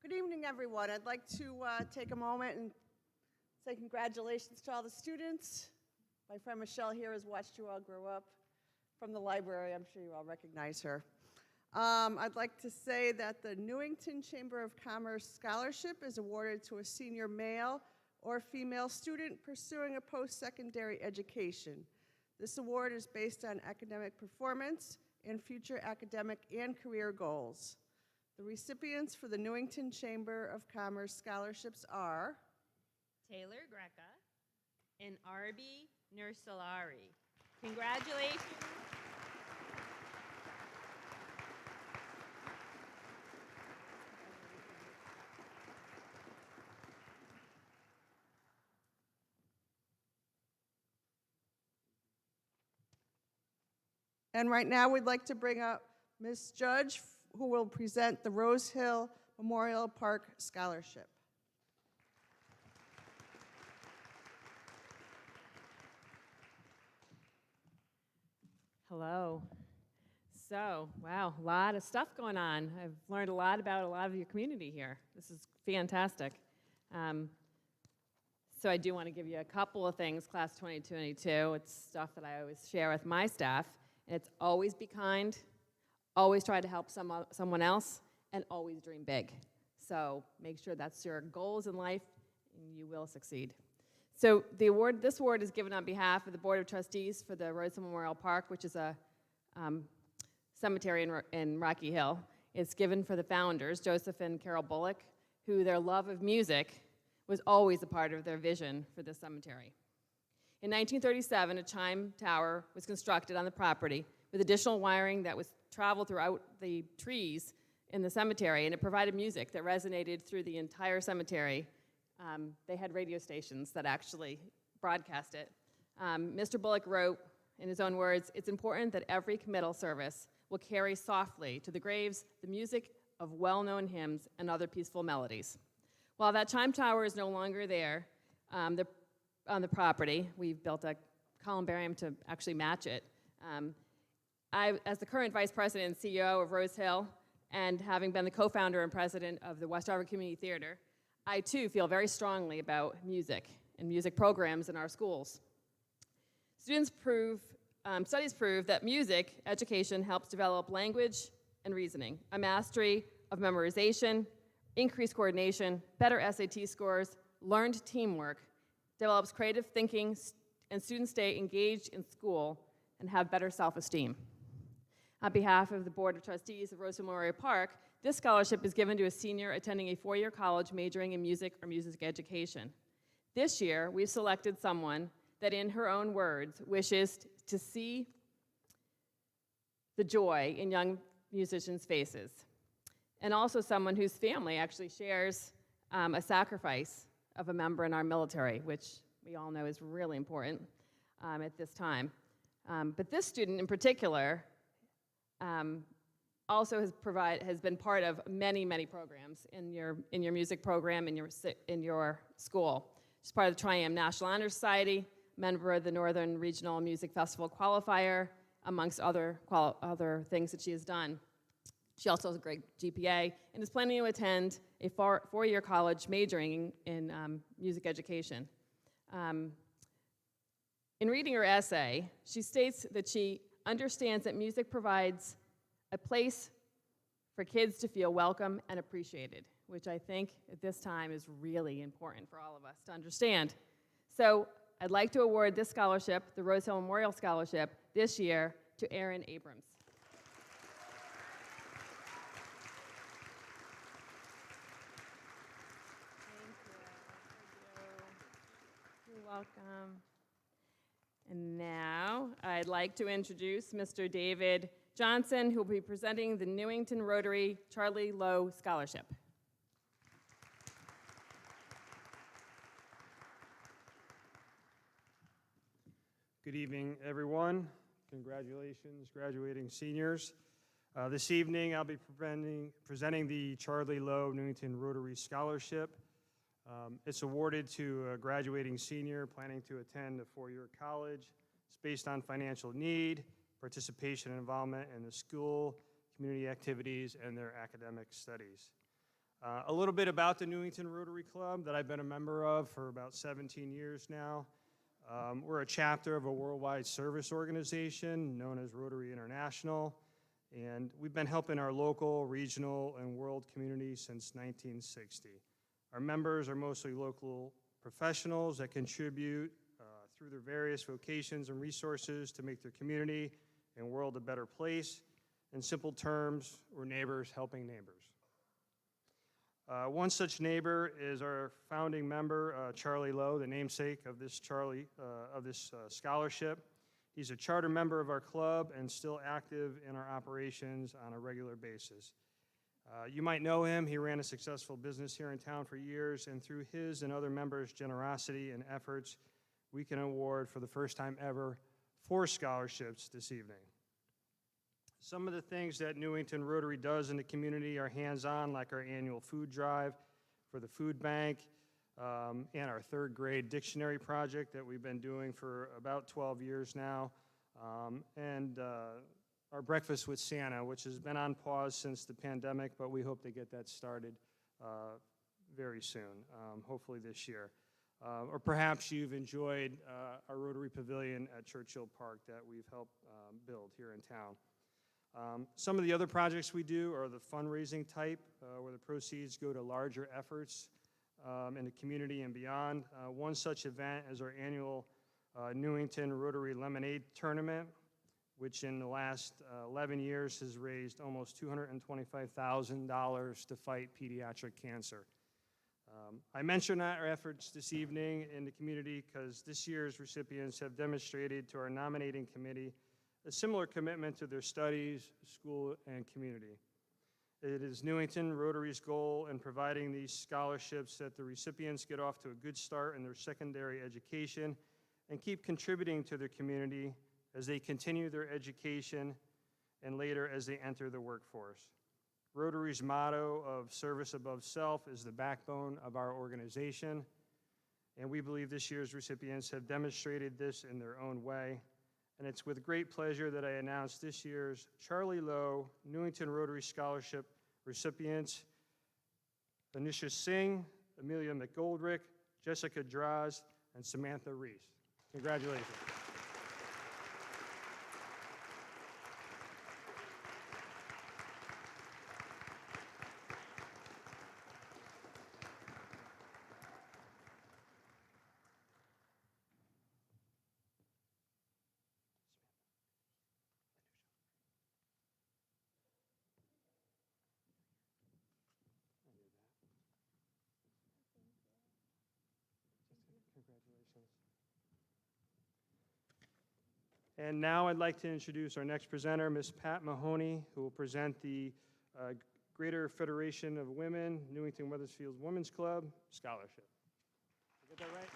Good evening, everyone. I'd like to take a moment and say congratulations to all the students. My friend Michelle here has watched you all grow up. From the library, I'm sure you all recognize her. I'd like to say that the Newington Chamber of Commerce Scholarship is awarded to a senior male or female student pursuing a post-secondary education. This award is based on academic performance and future academic and career goals. The recipients for the Newington Chamber of Commerce scholarships are Taylor Greca, and Arbi Nursalari. Congratulations. And right now, we'd like to bring up Ms. Judge, who will present the Rose Hill Memorial Park Scholarship. Hello. So, wow, a lot of stuff going on. I've learned a lot about a lot of your community here. This is fantastic. So I do want to give you a couple of things, Class 2022. It's stuff that I always share with my staff. And it's always be kind, always try to help someone else, and always dream big. So make sure that's your goals in life, and you will succeed. So this award is given on behalf of the Board of Trustees for the Rose Hill Memorial Park, which is a cemetery in Rocky Hill. It's given for the founders, Joseph and Carol Bullock, who their love of music was always a part of their vision for this cemetery. In 1937, a chime tower was constructed on the property with additional wiring that was traveled throughout the trees in the cemetery, and it provided music that resonated through the entire cemetery. They had radio stations that actually broadcast it. Mr. Bullock wrote, in his own words, "It's important that every committal service will carry softly to the graves the music of well-known hymns and other peaceful melodies." While that chime tower is no longer there on the property, we've built a columbarium to actually match it. As the current Vice President and CEO of Rose Hill, and having been the co-founder and president of the West Harvard Community Theater, I too feel very strongly about music and music programs in our schools. Studies prove that music education helps develop language and reasoning, a mastery of memorization, increased coordination, better SAT scores, learned teamwork, develops creative thinking, and students stay engaged in school and have better self-esteem. On behalf of the Board of Trustees of Rose Hill Memorial Park, this scholarship is given to a senior attending a four-year college majoring in music or music education. This year, we've selected someone that, in her own words, wishes to see the joy in young musicians' faces, and also someone whose family actually shares a sacrifice of a member in our military, which we all know is really important at this time. But this student in particular also has been part of many, many programs in your music program in your school. She's part of the Tri-Am National Honor Society, member of the Northern Regional Music Festival qualifier, amongst other things that she has done. She also has a great GPA and is planning to attend a four-year college majoring in music education. In reading her essay, she states that she understands that music provides a place for kids to feel welcome and appreciated, which I think at this time is really important for all of us to understand. So I'd like to award this scholarship, the Rose Hill Memorial Scholarship, this year to Erin Abrams. You're welcome. And now I'd like to introduce Mr. David Johnson, who will be presenting the Newington Rotary Charlie Lowe Scholarship. Good evening, everyone. Congratulations, graduating seniors. This evening, I'll be presenting the Charlie Lowe Newington Rotary Scholarship. It's awarded to a graduating senior planning to attend a four-year college. It's based on financial need, participation and involvement in the school, community activities, and their academic studies. A little bit about the Newington Rotary Club that I've been a member of for about 17 years now. We're a chapter of a worldwide service organization known as Rotary International, and we've been helping our local, regional, and world communities since 1960. Our members are mostly local professionals that contribute through their various vocations and resources to make their community and world a better place. In simple terms, we're neighbors helping neighbors. One such neighbor is our founding member, Charlie Lowe, the namesake of this scholarship. He's a charter member of our club and still active in our operations on a regular basis. You might know him. He ran a successful business here in town for years, and through his and other members' generosity and efforts, we can award for the first time ever 4 scholarships this evening. Some of the things that Newington Rotary does in the community are hands-on, like our annual food drive for the food bank and our 3rd grade dictionary project that we've been doing for about 12 years now, and our Breakfast with Santa, which has been on pause since the pandemic, but we hope to get that started very soon, hopefully this year. Or perhaps you've enjoyed our Rotary Pavilion at Churchill Park that we've helped build here in town. Some of the other projects we do are the fundraising type, where the proceeds go to larger efforts in the community and beyond. One such event is our annual Newington Rotary Lemonade Tournament, which in the last 11 years has raised almost $225,000 to fight pediatric cancer. I mention our efforts this evening in the community because this year's recipients have demonstrated to our nominating committee a similar commitment to their studies, school, and community. It is Newington Rotary's goal in providing these scholarships that the recipients get off to a good start in their secondary education and keep contributing to their community as they continue their education and later as they enter the workforce. Rotary's motto of service above self is the backbone of our organization, and we believe this year's recipients have demonstrated this in their own way. And it's with great pleasure that I announce this year's Charlie Lowe Newington Rotary Scholarship recipients, Anisha Singh, Amelia McGoldrick, Jessica Draz, and Samantha Reese. Congratulations. And now I'd like to introduce our next presenter, Ms. Pat Mahoney, who will present the Greater Federation of Women, Newington Weathersfield Women's Club Scholarship. Did I get that right?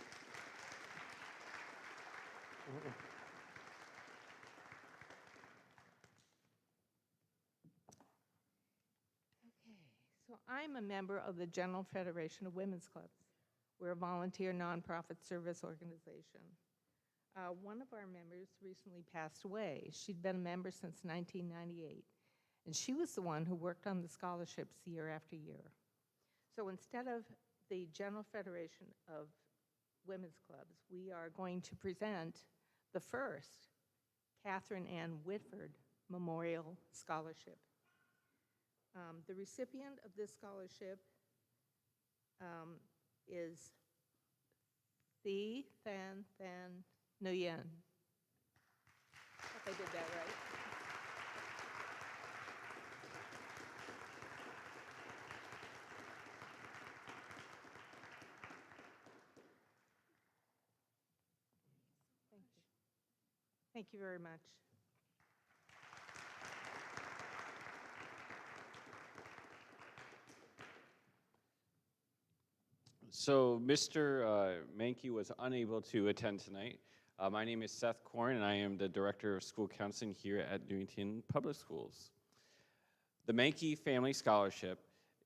So I'm a member of the General Federation of Women's Clubs. We're a volunteer nonprofit service organization. One of our members recently passed away. She'd been a member since 1998, and she was the one who worked on the scholarships year after year. So instead of the General Federation of Women's Clubs, we are going to present the first Catherine Ann Whitford Memorial Scholarship. The recipient of this scholarship is Thi Than Than Nguyen. I hope I did that right. Thank you. Thank you very much. So Mr. Mankey was unable to attend tonight. My name is Seth Korn, and I am the Director of School Counseling here at Newington Public Schools. The Mankey Family Scholarship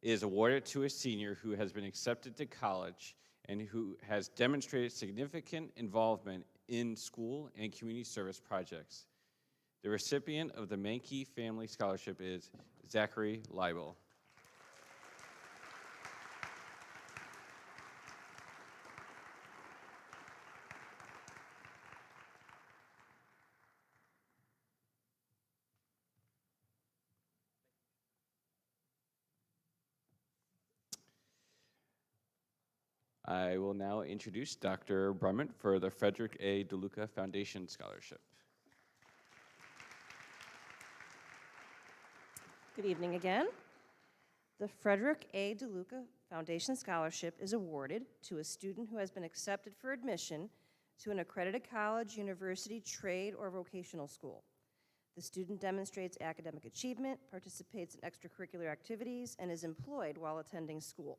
is awarded to a senior who has been accepted to college and who has demonstrated significant involvement in school and community service projects. The recipient of the Mankey Family Scholarship is Zachary Leibel. I will now introduce Dr. Brummett for the Frederick A. DeLuca Foundation Scholarship. Good evening again. The Frederick A. DeLuca Foundation Scholarship is awarded to a student who has been accepted for admission to an accredited college, university, trade, or vocational school. The student demonstrates academic achievement, participates in extracurricular activities, and is employed while attending school.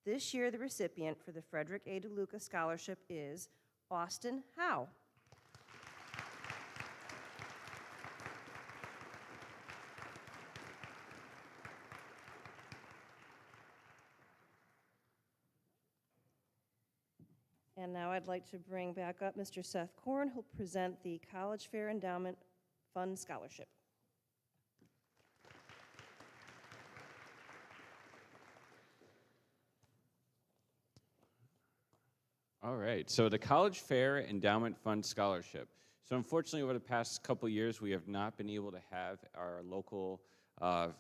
This year, the recipient for the Frederick A. DeLuca Scholarship is Austin Howe. And now I'd like to bring back up Mr. Seth Korn, who'll present the College Fair Endowment Fund Scholarship. All right, so the College Fair Endowment Fund Scholarship. So unfortunately, over the past couple years, we have not been able to have our local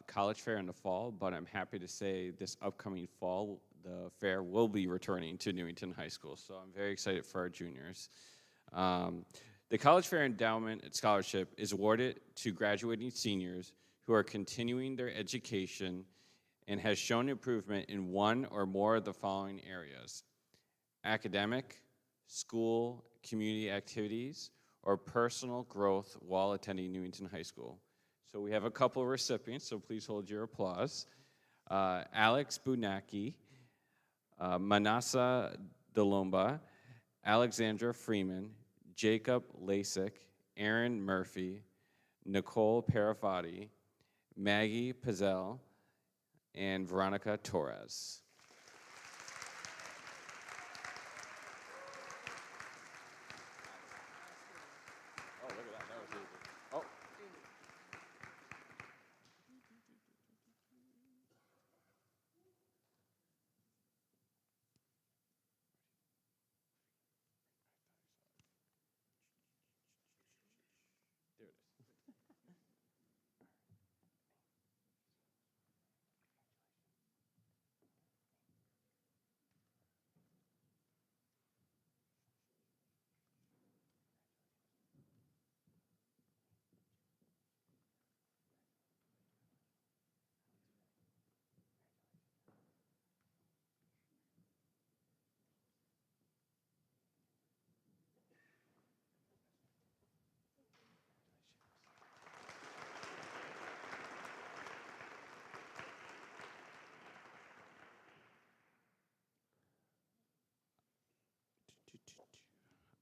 college fair in the fall, but I'm happy to say this upcoming fall, the fair will be returning to Newington High School, so I'm very excited for our juniors. The College Fair Endowment Scholarship is awarded to graduating seniors who are continuing their education and has shown improvement in one or more of the following areas: academic, school, community activities, or personal growth while attending Newington High School. So we have a couple of recipients, so please hold your applause. Alex Bunaki, Manasa Delomba, Alexandra Freeman, Jacob Lasik, Aaron Murphy, Nicole Parafati, Maggie Pizzell, and Veronica Torres. Oh, look at that. That was easy. Oh. There it is.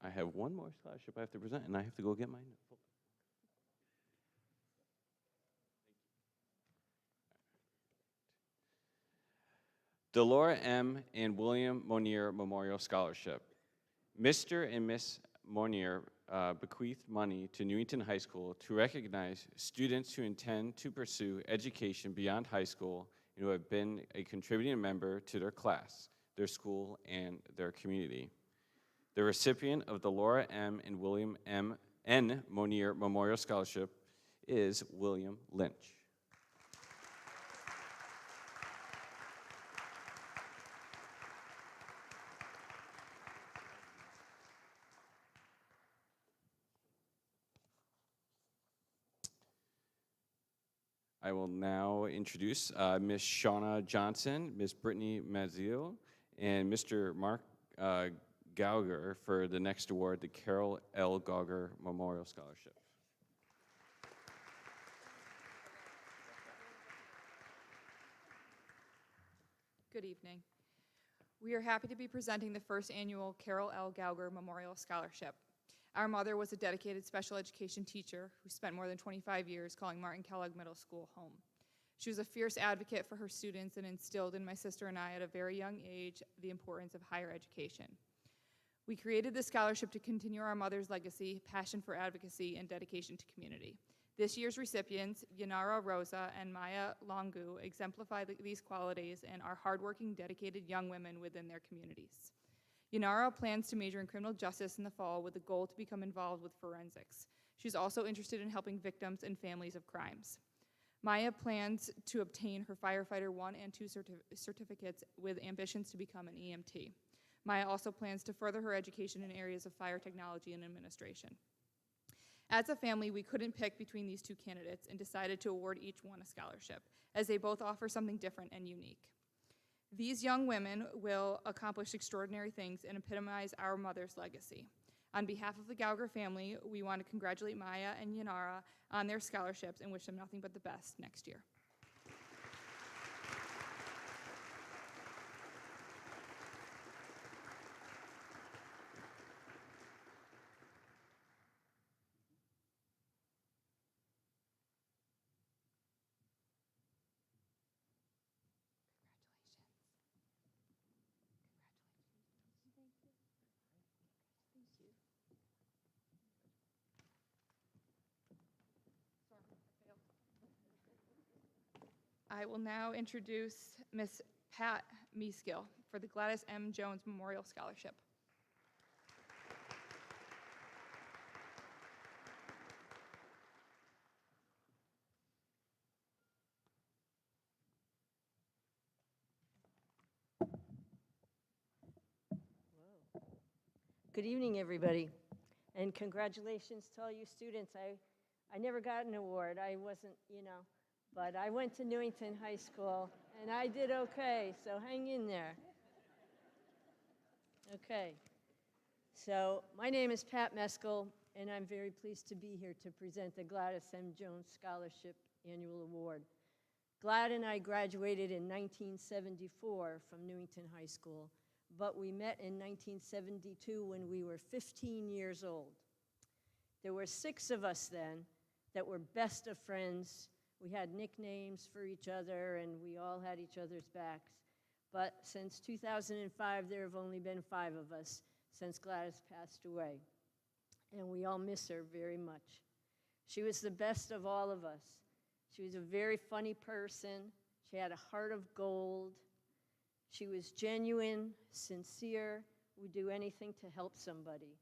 I have one more scholarship I have to present, and I have to go get my note. Delora M. and William Monier Memorial Scholarship. Mr. and Miss Monier bequeathed money to Newington High School to recognize students who intend to pursue education beyond high school and who have been a contributing member to their class, their school, and their community. The recipient of the Laura M. and William N. Monier Memorial Scholarship is William Lynch. I will now introduce Ms. Shauna Johnson, Ms. Brittany Mazzio, and Mr. Mark Gauger for the next award, the Carol L. Gauger Memorial Scholarship. Good evening. We are happy to be presenting the first annual Carol L. Gauger Memorial Scholarship. Our mother was a dedicated special education teacher who spent more than 25 years calling Martin Kellogg Middle School home. She was a fierce advocate for her students and instilled in my sister and I at a very young age the importance of higher education. We created this scholarship to continue our mother's legacy, passion for advocacy, and dedication to community. This year's recipients, Yanara Rosa and Maya Longu, exemplify these qualities and are hardworking, dedicated young women within their communities. Yanara plans to major in criminal justice in the fall with the goal to become involved with forensics. She's also interested in helping victims and families of crimes. Maya plans to obtain her firefighter 1 and 2 certificates with ambitions to become an EMT. Maya also plans to further her education in areas of fire technology and administration. As a family, we couldn't pick between these two candidates and decided to award each one a scholarship, as they both offer something different and unique. These young women will accomplish extraordinary things and epitomize our mother's legacy. On behalf of the Gauger family, we want to congratulate Maya and Yanara on their scholarships and wish them nothing but the best next year. I will now introduce Miss Pat Meeskill for the Gladys M. Jones Memorial Scholarship. Good evening, everybody, and congratulations to all you students. I never got an award. I wasn't, but I went to Newington High School, and I did okay, so hang in there. Okay, so my name is Pat Meeskill, and I'm very pleased to be here to present the Gladys M. Jones Scholarship Annual Award. Glad and I graduated in 1974 from Newington High School, but we met in 1972 when we were 15 years old. There were 6 of us then that were best of friends. We had nicknames for each other, and we all had each other's backs. But since 2005, there have only been 5 of us since Gladys passed away, and we all miss her very much. She was the best of all of us. She was a very funny person. She had a heart of gold. She was genuine, sincere, would do anything to help somebody.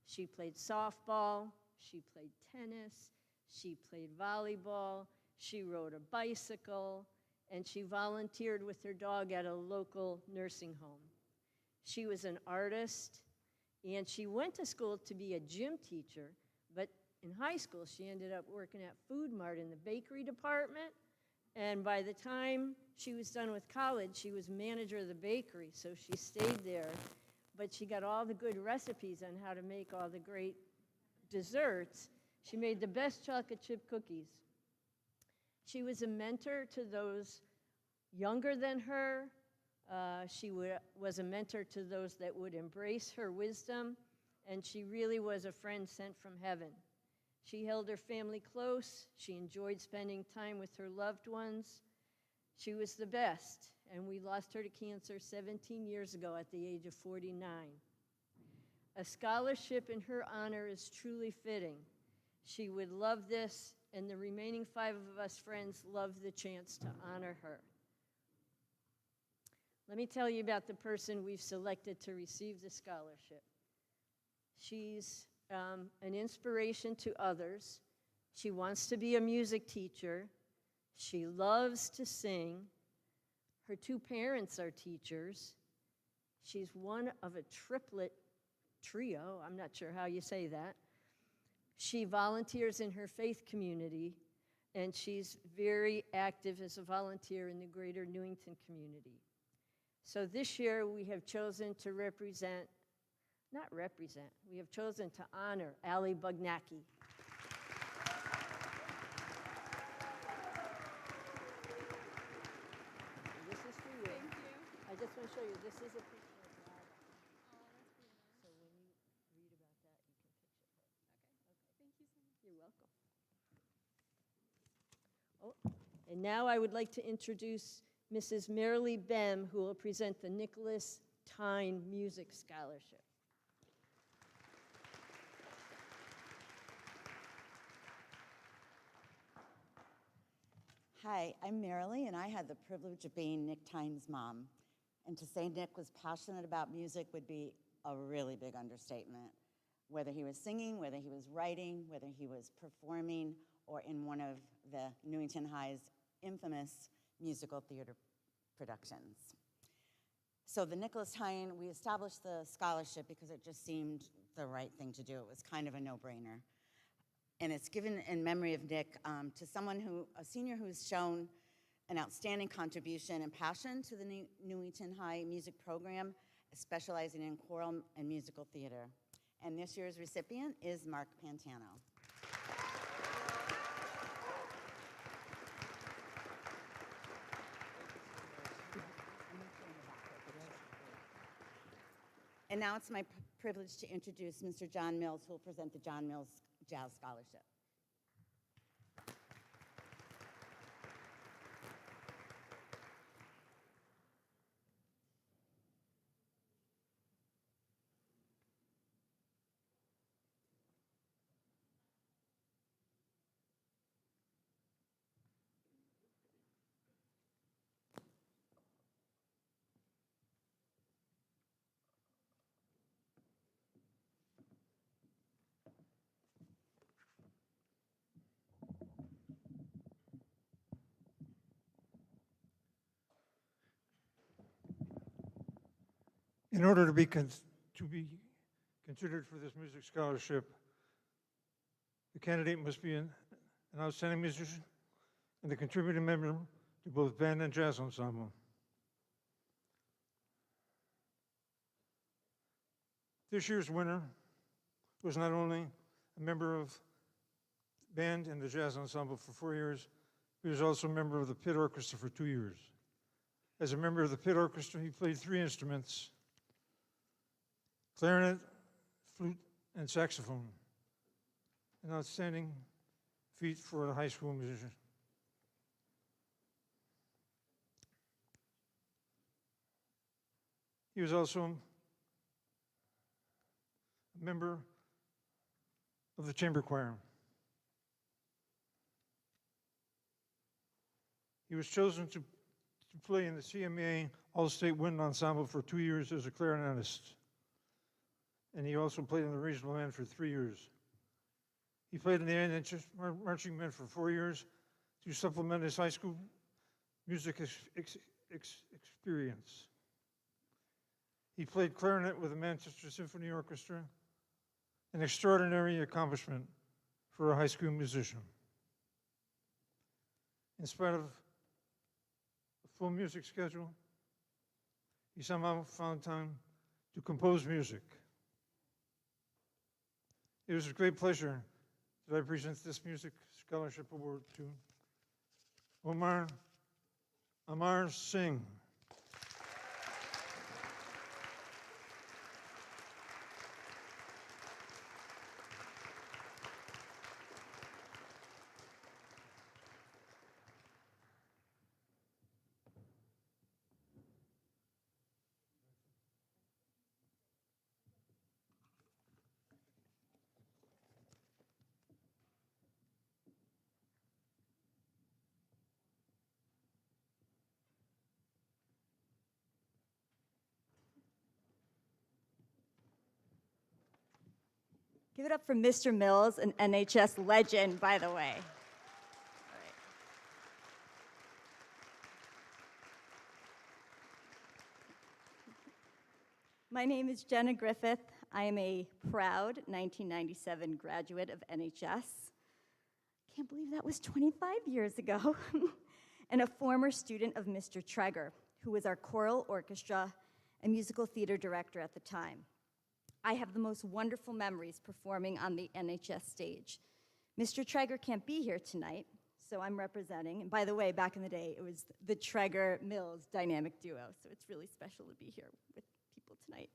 She played softball, she played tennis, she played volleyball, she rode a bicycle, and she volunteered with her dog at a local nursing home. She was an artist, and she went to school to be a gym teacher, but in high school she ended up working at Food Mart in the bakery department. And by the time she was done with college, she was manager of the bakery, so she stayed there. But she got all the good recipes on how to make all the great desserts. She made the best chocolate chip cookies. She was a mentor to those younger than her. She was a mentor to those that would embrace her wisdom, and she really was a friend sent from heaven. She held her family close. She enjoyed spending time with her loved ones. She was the best, and we lost her to cancer 17 years ago at the age of 49. A scholarship in her honor is truly fitting. She would love this, and the remaining 5 of us friends love the chance to honor her. Let me tell you about the person we've selected to receive the scholarship. She's an inspiration to others. She wants to be a music teacher. She loves to sing. Her 2 parents are teachers. She's one of a triplet trio. I'm not sure how you say that. She volunteers in her faith community, and she's very active as a volunteer in the greater Newington community. So this year we have chosen to we have chosen to honor Allie Bugnacki. This is for you. Thank you. I just want to show you, this is a picture of Allie. So when you read about that, you can picture her. Okay. Thank you so much. You're welcome. Oh, and now I would like to introduce Mrs. Marilee Bem, who will present the Nicholas Tyne Music Scholarship. Hi, I'm Marilee, and I had the privilege of being Nick Tyne's mom. And to say Nick was passionate about music would be a really big understatement. Whether he was singing, whether he was writing, whether he was performing, or in one of the Newington High's infamous musical theater productions. So the Nicholas Tyne, we established the scholarship because it just seemed the right thing to do. It was kind of a no-brainer. And it's given in memory of Nick to someone a senior who's shown an outstanding contribution and passion to the Newington High music program, specializing in choral and musical theater. And this year's recipient is Mark Pantano. And now it's my privilege to introduce Mr. John Mills, who will present the John Mills Jazz Scholarship. In order to be considered for this music scholarship, the candidate must be an outstanding musician and a contributing member to both band and jazz ensemble. This year's winner was not only a member of band and the jazz ensemble for 4 years, he was also a member of the pit orchestra for 2 years. As a member of the pit orchestra, he played 3 instruments: clarinet, flute, and saxophone. An outstanding feat for a high school musician. He was also a member of the chamber choir. He was chosen to play in the CMA All-State Wind Ensemble for 2 years as a clarinetist. And he also played in the regional band for 3 years. He played in the NHS marching band for 4 years to supplement his high school music experience. He played clarinet with the Manchester Symphony Orchestra, an extraordinary accomplishment for a high school musician. In spite of a full music schedule, he somehow found time to compose music. It is a great pleasure that I present this Music Scholarship Award to Amar Singh. Give it up for Mr. Mills, an NHS legend, by the way. My name is Jenna Griffith. I am a proud 1997 graduate of NHS. Can't believe that was 25 years ago. And a former student of Mr. Traeger, who was our choral orchestra and musical theater director at the time. I have the most wonderful memories performing on the NHS stage. Mr. Traeger can't be here tonight, so I'm representing. And by the way, back in the day, it was the Traeger-Mills dynamic duo, so it's really special to be here with people tonight.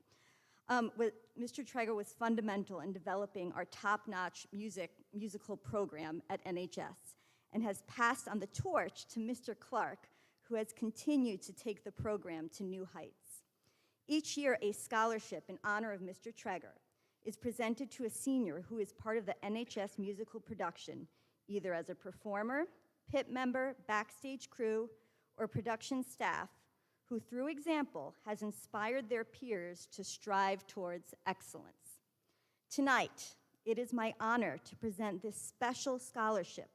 Mr. Traeger was fundamental in developing our top-notch musical program at NHS and has passed on the torch to Mr. Clark, who has continued to take the program to new heights. Each year, a scholarship in honor of Mr. Traeger is presented to a senior who is part of the NHS musical production, either as a performer, pit member, backstage crew, or production staff, who through example has inspired their peers to strive towards excellence. Tonight, it is my honor to present this special scholarship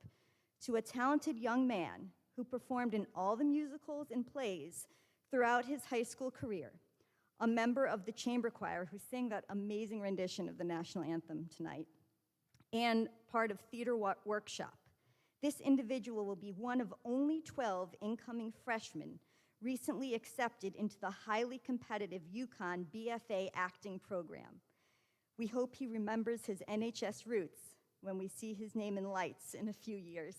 to a talented young man who performed in all the musicals and plays throughout his high school career, a member of the chamber choir who sang that amazing rendition of the national anthem tonight, and part of Theater Workshop, This individual will be one of only 12 incoming freshmen recently accepted into the highly competitive UConn BFA acting program. We hope he remembers his NHS roots when we see his name in lights in a few years.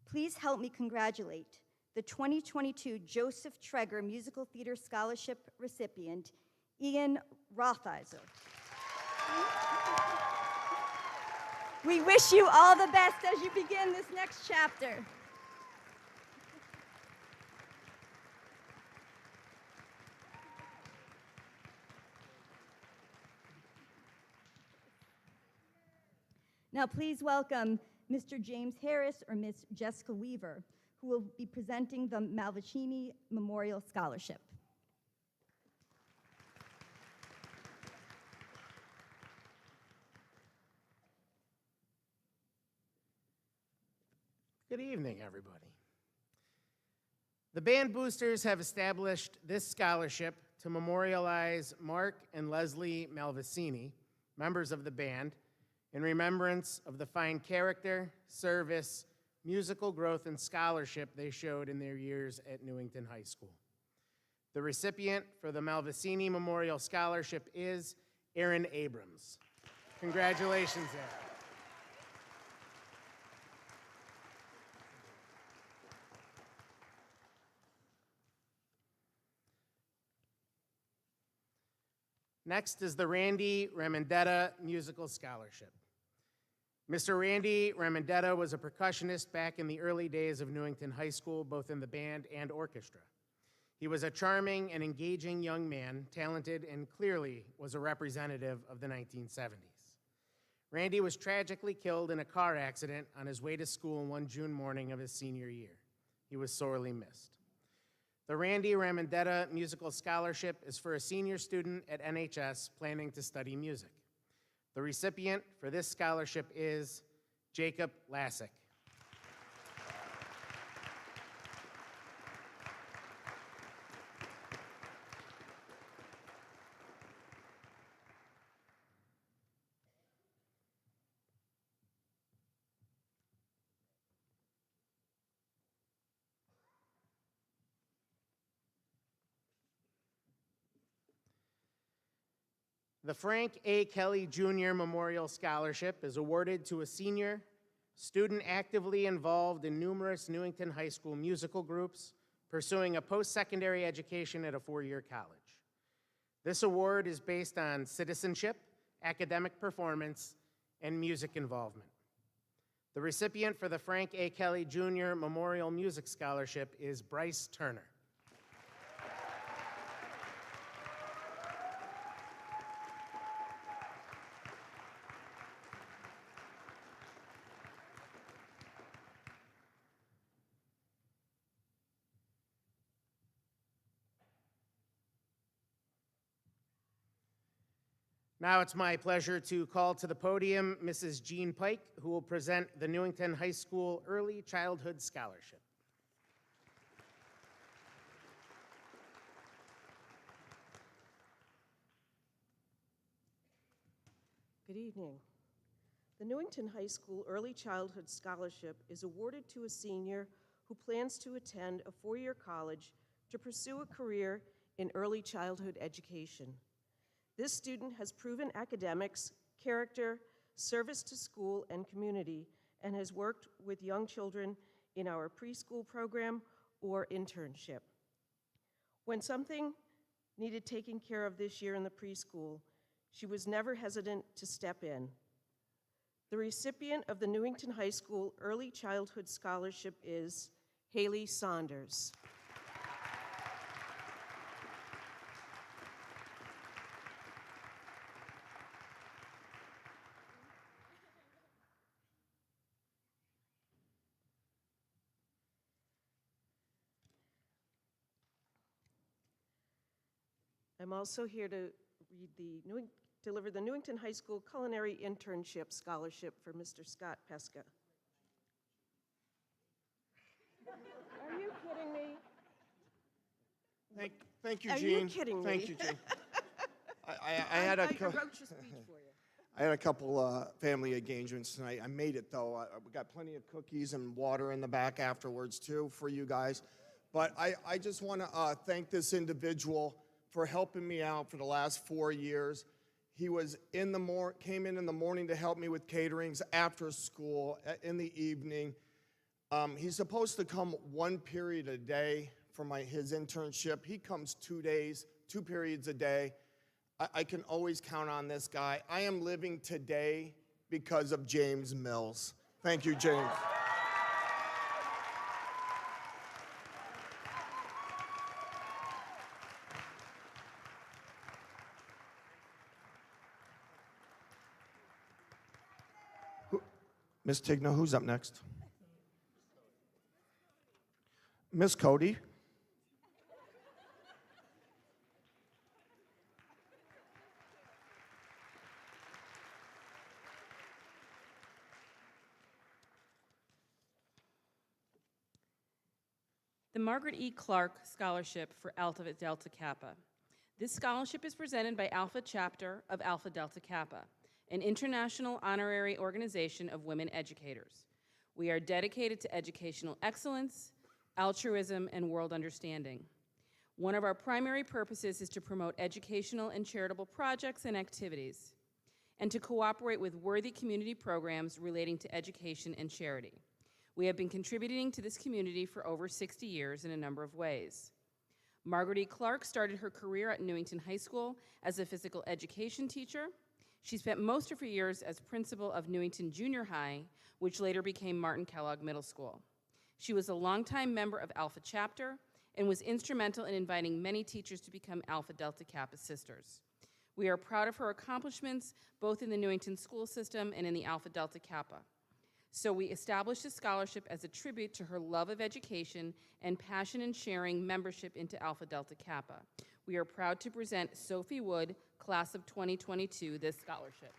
Please help me congratulate the 2022 Joseph Treger Musical Theater Scholarship recipient, Ian Rothizer. We wish you all the best as you begin this next chapter. Now please welcome Mr. James Harris or Ms. Jessica Weaver, who will be presenting the Malvicini Memorial Scholarship. Good evening, everybody. The Band Boosters have established this scholarship to memorialize Mark and Leslie Malvicini, members of the band, in remembrance of the fine character, service, musical growth, and scholarship they showed in their years at Newington High School. The recipient for the Malvicini Memorial Scholarship is Aaron Abrams. Congratulations, Aaron. Next is the Randy Ramondetta Musical Scholarship. Mr. Randy Ramondetta was a percussionist back in the early days of Newington High School, both in the band and orchestra. He was a charming and engaging young man, talented, and clearly was a representative of the 1970s. Randy was tragically killed in a car accident on his way to school one June morning of his senior year. He was sorely missed. The Randy Ramondetta Musical Scholarship is for a senior student at NHS planning to study music. The recipient for this scholarship is Jacob Lassick. The Frank A. Kelly Jr. Memorial Scholarship is awarded to a senior student actively involved in numerous Newington High School musical groups, pursuing a post-secondary education at a four-year college. This award is based on citizenship, academic performance, and music involvement. The recipient for the Frank A. Kelly Jr. Memorial Music Scholarship is Bryce Turner. Now it's my pleasure to call to the podium Mrs. Jean Pike, who will present the Newington High School Early Childhood Scholarship. Good evening. The Newington High School Early Childhood Scholarship is awarded to a senior who plans to attend a four-year college to pursue a career in early childhood education. This student has proven academics, character, service to school and community, and has worked with young children in our preschool program or internship. When something needed taking care of this year in the preschool, she was never hesitant to step in. The recipient of the Newington High School Early Childhood Scholarship is Haley Saunders. I'm also here to deliver the Newington High School Culinary Internship Scholarship for Mr. Scott Pesca. Are you kidding me? Thank you, Are Jean. you kidding me? Thank you, Jean. I had a I wrote your speech for you. I had a couple family engagements tonight. I made it, though. We got plenty of cookies and water in the back afterwards, too, for you guys. But I just want to thank this individual for helping me out for the last 4 years. He was came in the morning to help me with caterings, after school, in the evening. He's supposed to come 1 period a day for his internship. He comes 2 days, 2 periods a day. I can always count on this guy. I am living today because of James Mills. Thank you, James. Miss Tigna, who's up next? Miss Cody. The Margaret E. Clark Scholarship for Alpha Delta Kappa. This scholarship is presented by Alpha Chapter of Alpha Delta Kappa, an international honorary organization of women educators. We are dedicated to educational excellence, altruism, and world understanding. One of our primary purposes is to promote educational and charitable projects and activities, and to cooperate with worthy community programs relating to education and charity. We have been contributing to this community for over 60 years in a number of ways. Margaret E. Clark started her career at Newington High School as a physical education teacher. She spent most of her years as principal of Newington Junior High, which later became Martin Kellogg Middle School. She was a longtime member of Alpha Chapter and was instrumental in inviting many teachers to become Alpha Delta Kappa sisters. We are proud of her accomplishments, both in the Newington school system and in the Alpha Delta Kappa. So we established this scholarship as a tribute to her love of education and passion in sharing membership into Alpha Delta Kappa. We are proud to present Sophie Wood, class of 2022, this scholarship.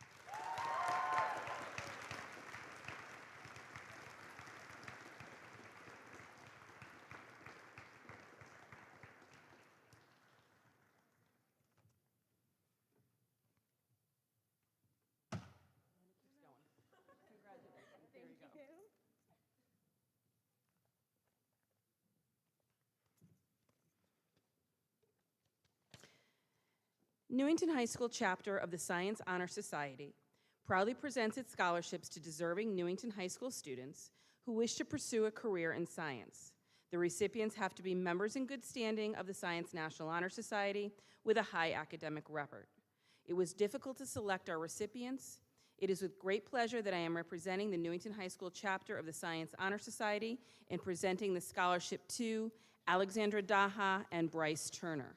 Newington High School chapter of the Science Honor Society proudly presents its scholarships to deserving Newington High School students who wish to pursue a career in science. The recipients have to be members in good standing of the Science National Honor Society with a high academic record. It was difficult to select our recipients. It is with great pleasure that I am representing the Newington High School chapter of the Science Honor Society and presenting the scholarship to Alexandra Daha and Bryce Turner.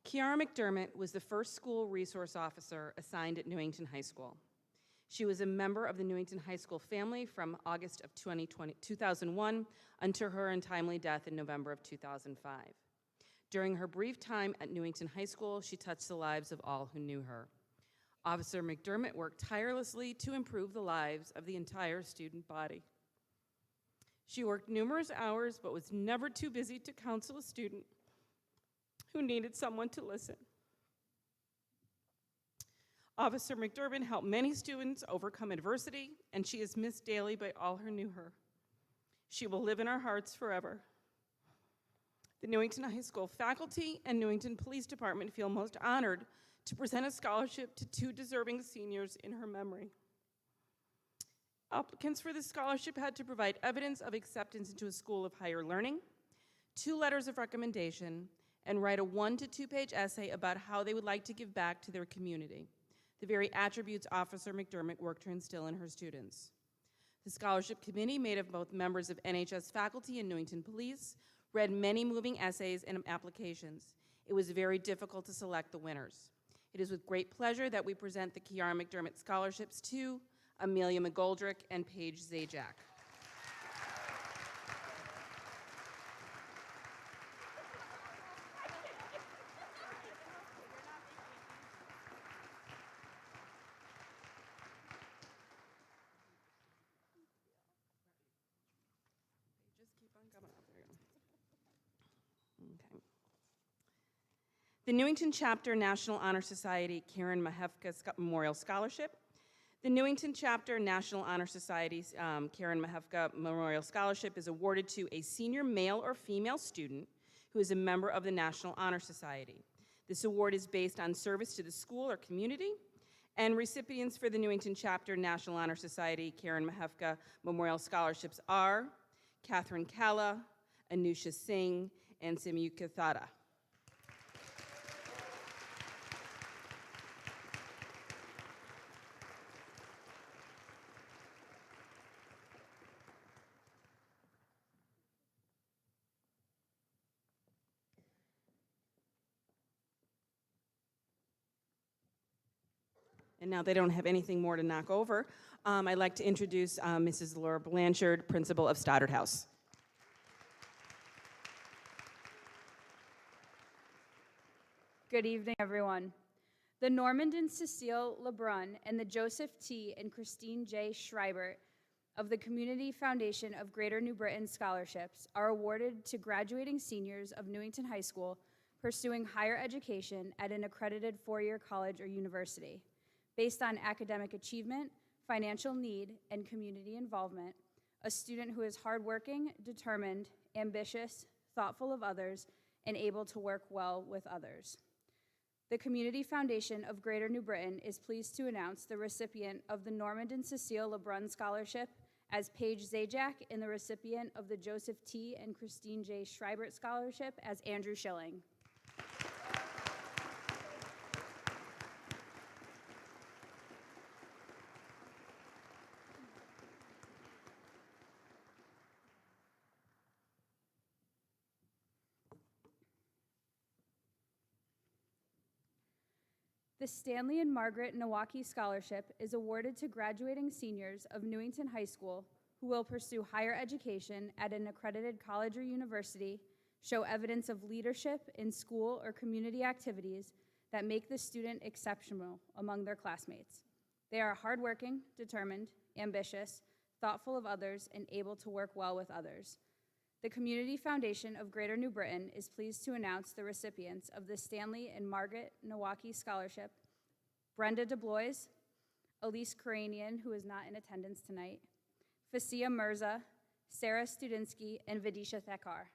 Kiara McDermott was the first school resource officer assigned at Newington High School. She was a member of the Newington High School family from August of 2001 until her untimely death in November of 2005. During her brief time at Newington High School, she touched the lives of all who knew her. Officer McDermott worked tirelessly to improve the lives of the entire student body. She worked numerous hours but was never too busy to counsel a student who needed someone to listen. Officer McDermott helped many students overcome adversity, and she is missed daily by all who knew her. She will live in our hearts forever. The Newington High School faculty and Newington Police Department feel most honored to present a scholarship to 2 deserving seniors in her memory. Applicants for this scholarship had to provide evidence of acceptance into a school of higher learning, 2 letters of recommendation, and write a 1- to 2-page essay about how they would like to give back to their community, the very attributes Officer McDermott worked to instill in her students. The scholarship committee, made of both members of NHS faculty and Newington Police, read many moving essays and applications. It was very difficult to select the winners. It is with great pleasure that we present the Kiara McDermott scholarships to Amelia McGoldrick, and Paige Zajac. Okay. The Newington Chapter National Honor Society Karen Mahefka Memorial Scholarship. The Newington Chapter National Honor Society's Karen Mahefka Memorial Scholarship is awarded to a senior male or female student who is a member of the National Honor Society. This award is based on service to the school or community, and recipients for the Newington Chapter National Honor Society Karen Mahefka Memorial Scholarships are Catherine Kalla, Anusha Singh, and Simyuka Thada. And now they don't have anything more to knock over. I'd like to introduce Mrs. Laura Blanchard, principal of Stoddard House. Good evening, everyone. The Normandin Cecile LeBrun and the Joseph T. and Christine J. Schreibert of the Community Foundation of Greater New Britain Scholarships are awarded to graduating seniors of Newington High School pursuing higher education at an accredited four-year college or university. Based on academic achievement, financial need, and community involvement, a student who is hardworking, determined, ambitious, thoughtful of others, and able to work well with others. The Community Foundation of Greater New Britain is pleased to announce the recipient of the Normandin Cecile LeBrun Scholarship as Paige Zajac and the recipient of the Joseph T. and Christine J. Schreibert Scholarship as Andrew Schilling. The Stanley and Margaret Nowacki Scholarship is awarded to graduating seniors of Newington High School who will pursue higher education at an accredited college or university, show evidence of leadership in school or community activities that make the student exceptional among their classmates. They are hardworking, determined, ambitious, thoughtful of others, and able to work well with others. The Community Foundation of Greater New Britain is pleased to announce the recipients of the Stanley and Margaret Nowacki Scholarship: Brenda DeBlois, Elise Karanian, who is not in attendance tonight, Fasia Mirza, Sarah Studinsky, and Vidisha Thakar.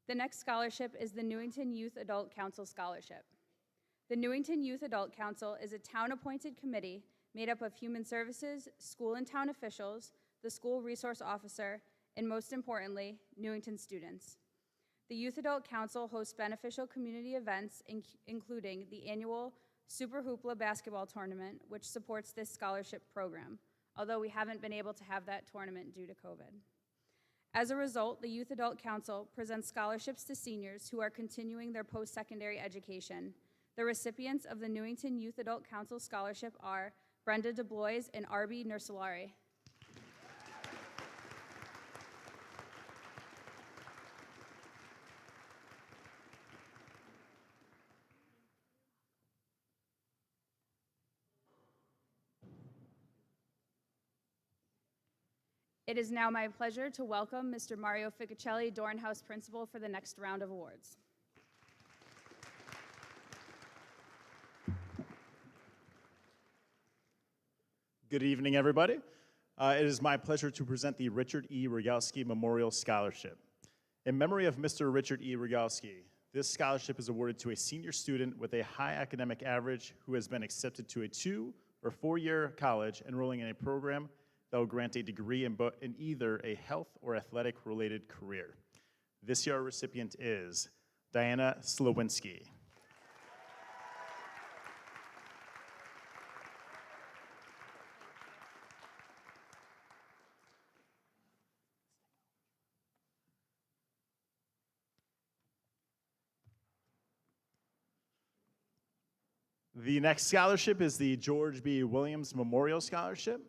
The next scholarship is the Newington Youth Adult Council Scholarship. The Newington Youth Adult Council is a town-appointed committee made up of human services, school and town officials, the school resource officer, and most importantly, Newington students. The Youth Adult Council hosts beneficial community events, including the annual Super Hoopla basketball tournament, which supports this scholarship program, although we haven't been able to have that tournament due to COVID. As a result, the Youth Adult Council presents scholarships to seniors who are continuing their post-secondary education. The recipients of the Newington Youth Adult Council Scholarship are Brenda DeBlois and Arby Nursalari. It is now my pleasure to welcome Mr. Mario Ficacelli, Dornhouse Principal, for the next round of awards. Good evening, everybody. It is my pleasure to present the Richard E. Rogalski Memorial Scholarship. In memory of Mr. Richard E. Rogalski, this scholarship is awarded to a senior student with a high academic average who has been accepted to a 2- or 4-year college enrolling in a program that will grant a degree in either a health or athletic-related career. This year, our recipient is Diana Slowinski. The next scholarship is the George B. Williams Memorial Scholarship.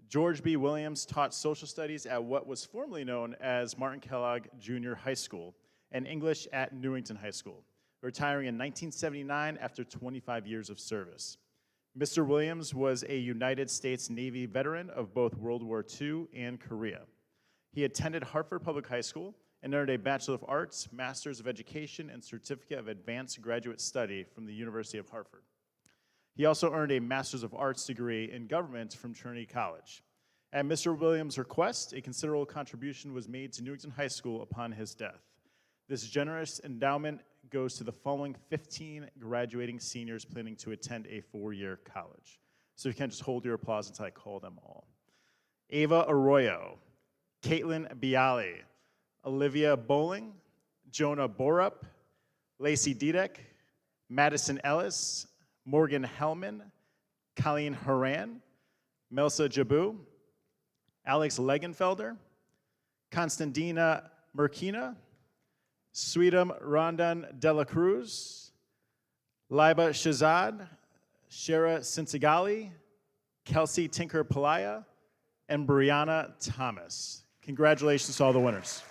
George B. Williams taught social studies at what was formerly known as Martin Kellogg Junior High School and English at Newington High School, retiring in 1979 after 25 years of service. Mr. Williams was a United States Navy veteran of both World War II and Korea. He attended Hartford Public High School and earned a Bachelor of Arts, Master's of Education, and Certificate of Advanced Graduate Study from the University of Hartford. He also earned a Master's of Arts degree in government from Trinity College. At Mr. Williams' request, a considerable contribution was made to Newington High School upon his death. This generous endowment goes to the following 15 graduating seniors planning to attend a 4-year college. So you can just hold your applause until I call them all. Ava Arroyo, Caitlin Bialy, Olivia Bowling, Jonah Borup, Lacey Dudek, Madison Ellis, Morgan Hellman, Colleen Haran, Melsa Jabu, Alex Legenfelder, Constantina Merkina, Sweetum Rondon Dela Cruz, Liba Shazad, Shara Sintigali, Kelsey Tinker Palaya, and Brianna Thomas. Congratulations to all the winners.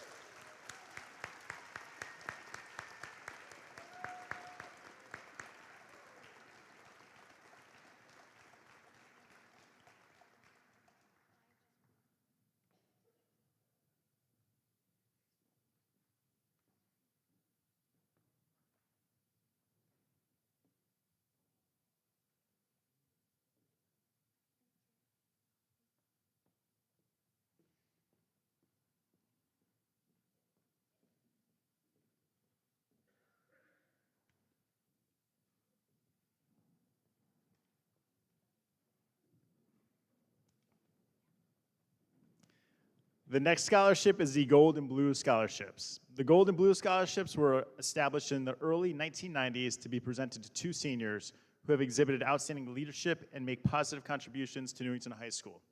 The next scholarship is the Gold and Blue Scholarships. The Gold and Blue Scholarships were established in the early 1990s to be presented to 2 seniors who have exhibited outstanding leadership and make positive contributions to Newington High School.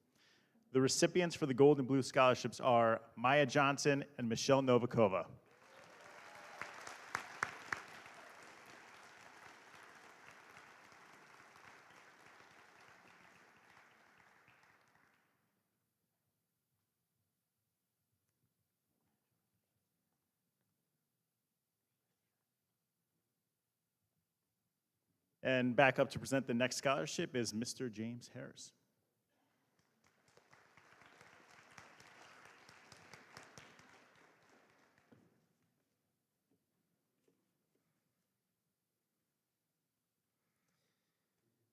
The recipients for the Gold and Blue Scholarships are Maya Johnson and Michelle Novikova. And back up to present the next scholarship is Mr. James Harris.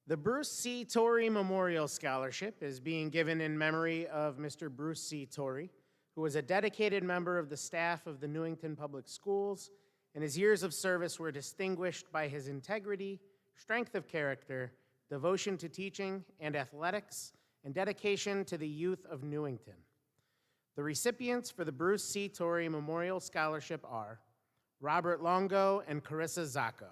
The Bruce C. Torrey Memorial Scholarship is being given in memory of Mr. Bruce C. Torrey, who was a dedicated member of the staff of the Newington Public Schools, and his years of service were distinguished by his integrity, strength of character, devotion to teaching and athletics, and dedication to the youth of Newington. The recipients for the Bruce C. Torrey Memorial Scholarship are Robert Longo and Carissa Zacco.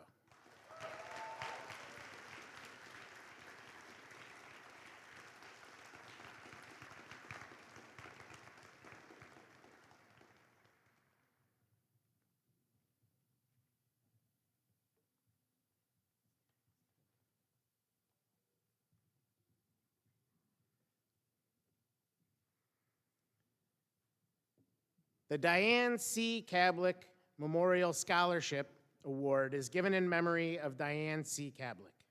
The Diane C. Kablick Memorial Scholarship Award is given in memory of Diane C. Kablick.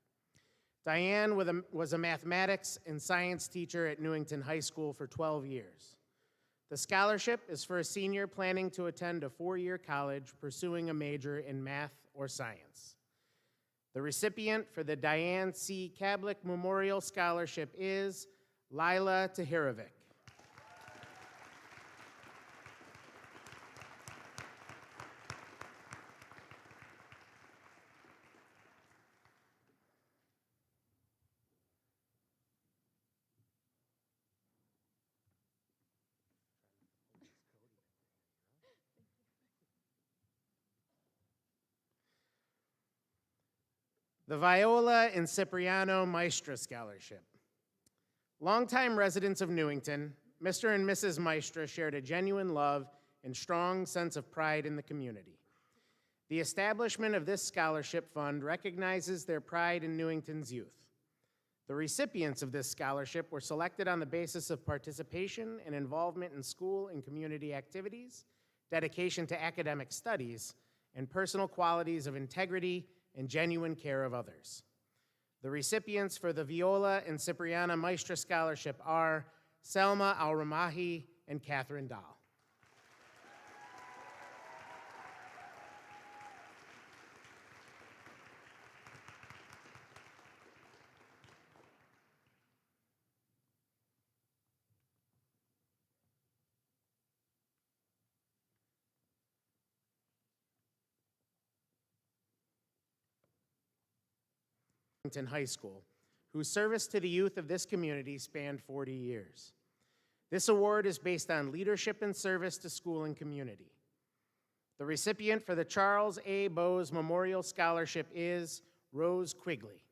Diane was a mathematics and science teacher at Newington High School for 12 years. The scholarship is for a senior planning to attend a 4-year college pursuing a major in math or science. The recipient for the Diane C. Kablick Memorial Scholarship is Lila Tahirovic. The Viola and Cipriano Maestra Scholarship. Longtime residents of Newington, Mr. and Mrs. Maestra shared a genuine love and strong sense of pride in the community. The establishment of this scholarship fund recognizes their pride in Newington's youth. The recipients of this scholarship were selected on the basis of participation and involvement in school and community activities, dedication to academic studies, and personal qualities of integrity and genuine care of others. The recipients for the Viola and Cipriana Maestra Scholarship are Selma Al-Ramahi and Catherine Dahl. Newington High School, whose service to the youth of this community spanned 40 years. This award is based on leadership and service to school and community. The recipient for the Charles A. Bowes Memorial Scholarship is Rose Quigley.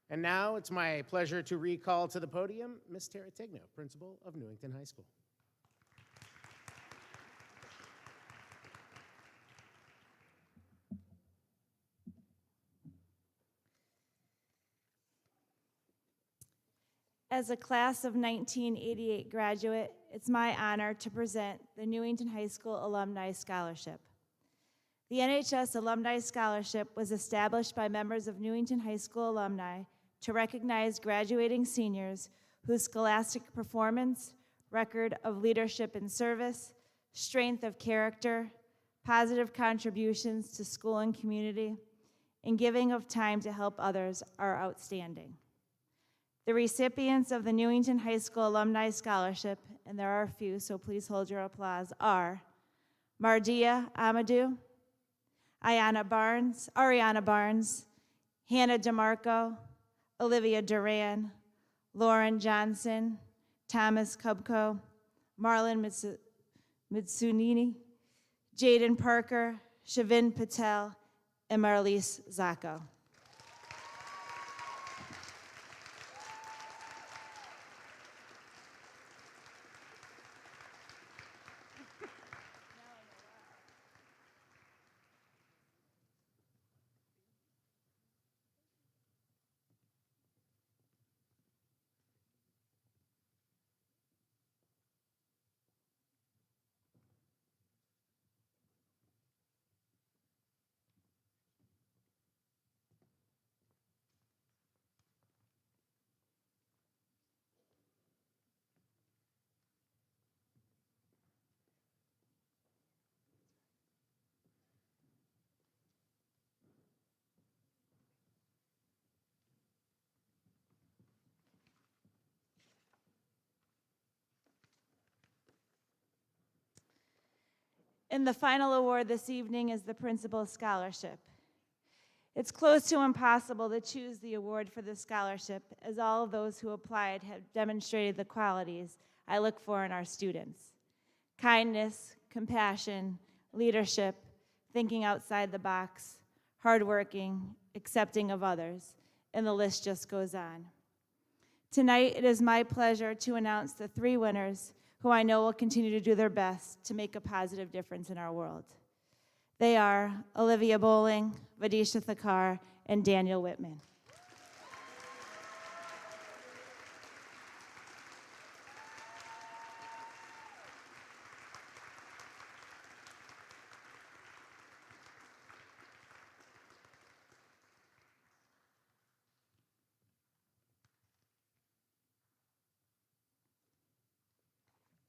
And now it's my pleasure to recall to the podium Ms. Tara Tigno, principal of Newington High School. As a class of 1988 graduate, it's my honor to present the Newington High School Alumni Scholarship. The NHS Alumni Scholarship was established by members of Newington High School alumni to recognize graduating seniors whose scholastic performance, record of leadership and service, strength of character, positive contributions to school and community, and giving of time to help others are outstanding. The recipients of the Newington High School Alumni Scholarship, and there are a few, so please hold your applause, are Mardia Amadou, Ariana Barnes, Hannah DeMarco, Olivia Duran, Lauren Johnson, Thomas Kubko, Marlon Mitsunini, Jaden Parker, Shavin Patel, and Marlise Zacco. And the final award this evening is the Principal Scholarship. It's close to impossible to choose the award for the scholarship, as all of those who applied have demonstrated the qualities I look for in our students: kindness, compassion, leadership, thinking outside the box, hardworking, accepting of others, and the list just goes on. Tonight, it is my pleasure to announce the 3 winners who I know will continue to do their best to make a positive difference in our world. They are Olivia Bowling, Vadisha Thakar, and Daniel Whitman.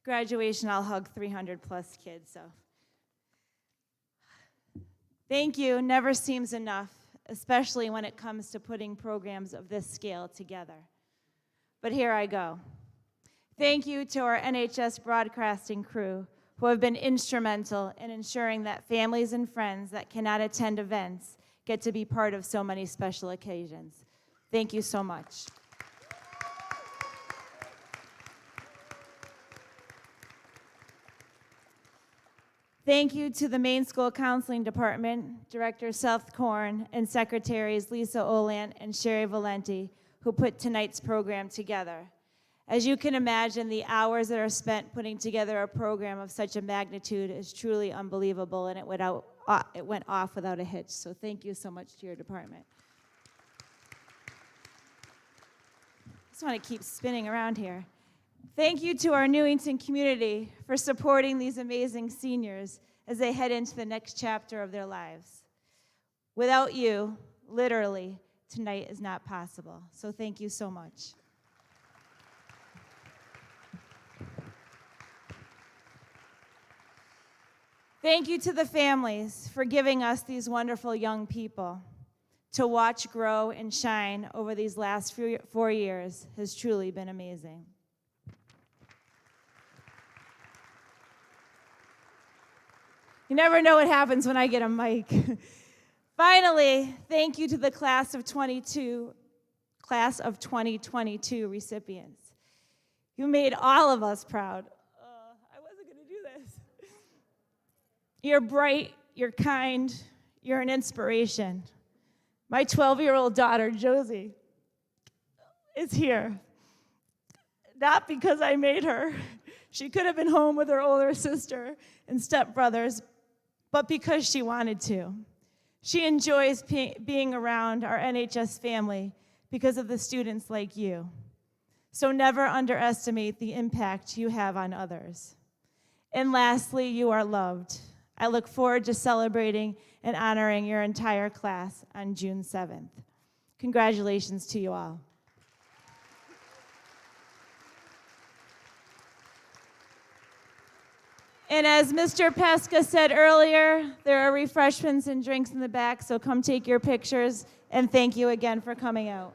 Graduation, I'll hug 300 plus kids, so. Thank you never seems enough, especially when it comes to putting programs of this scale together. But here I go. Thank you to our NHS broadcasting crew who have been instrumental in ensuring that families and friends that cannot attend events get to be part of so many special occasions. Thank you so much. Thank you to the Main School Counseling Department, Director Seth Korn, and Secretaries Lisa Oland and Sherry Valenti, who put tonight's program together. As you can imagine, the hours that are spent putting together a program of such a magnitude is truly unbelievable, and it went off without a hitch. So thank you so much to your department. I just want to keep spinning around here. Thank you to our Newington community for supporting these amazing seniors as they head into the next chapter of their lives. Without you, literally, tonight is not possible. So thank you so much. Thank you to the families for giving us these wonderful young people. To watch grow and shine over these last 4 years has truly been amazing. You never know what happens when I get a mic. Finally, thank you to the class of 2022 recipients. You made all of us proud. I wasn't going to do this. You're bright, you're kind, you're an inspiration. My 12-year-old daughter, Josie, is here. Not because I made her. She could have been home with her older sister and stepbrothers, but because she wanted to. She enjoys being around our NHS family because of the students like you. So never underestimate the impact you have on others. And lastly, you are loved. I look forward to celebrating and honoring your entire class on June 7th. Congratulations to you all. And as Mr. Pesca said earlier, there are refreshments and drinks in the back, so come take your pictures, and thank you again for coming out.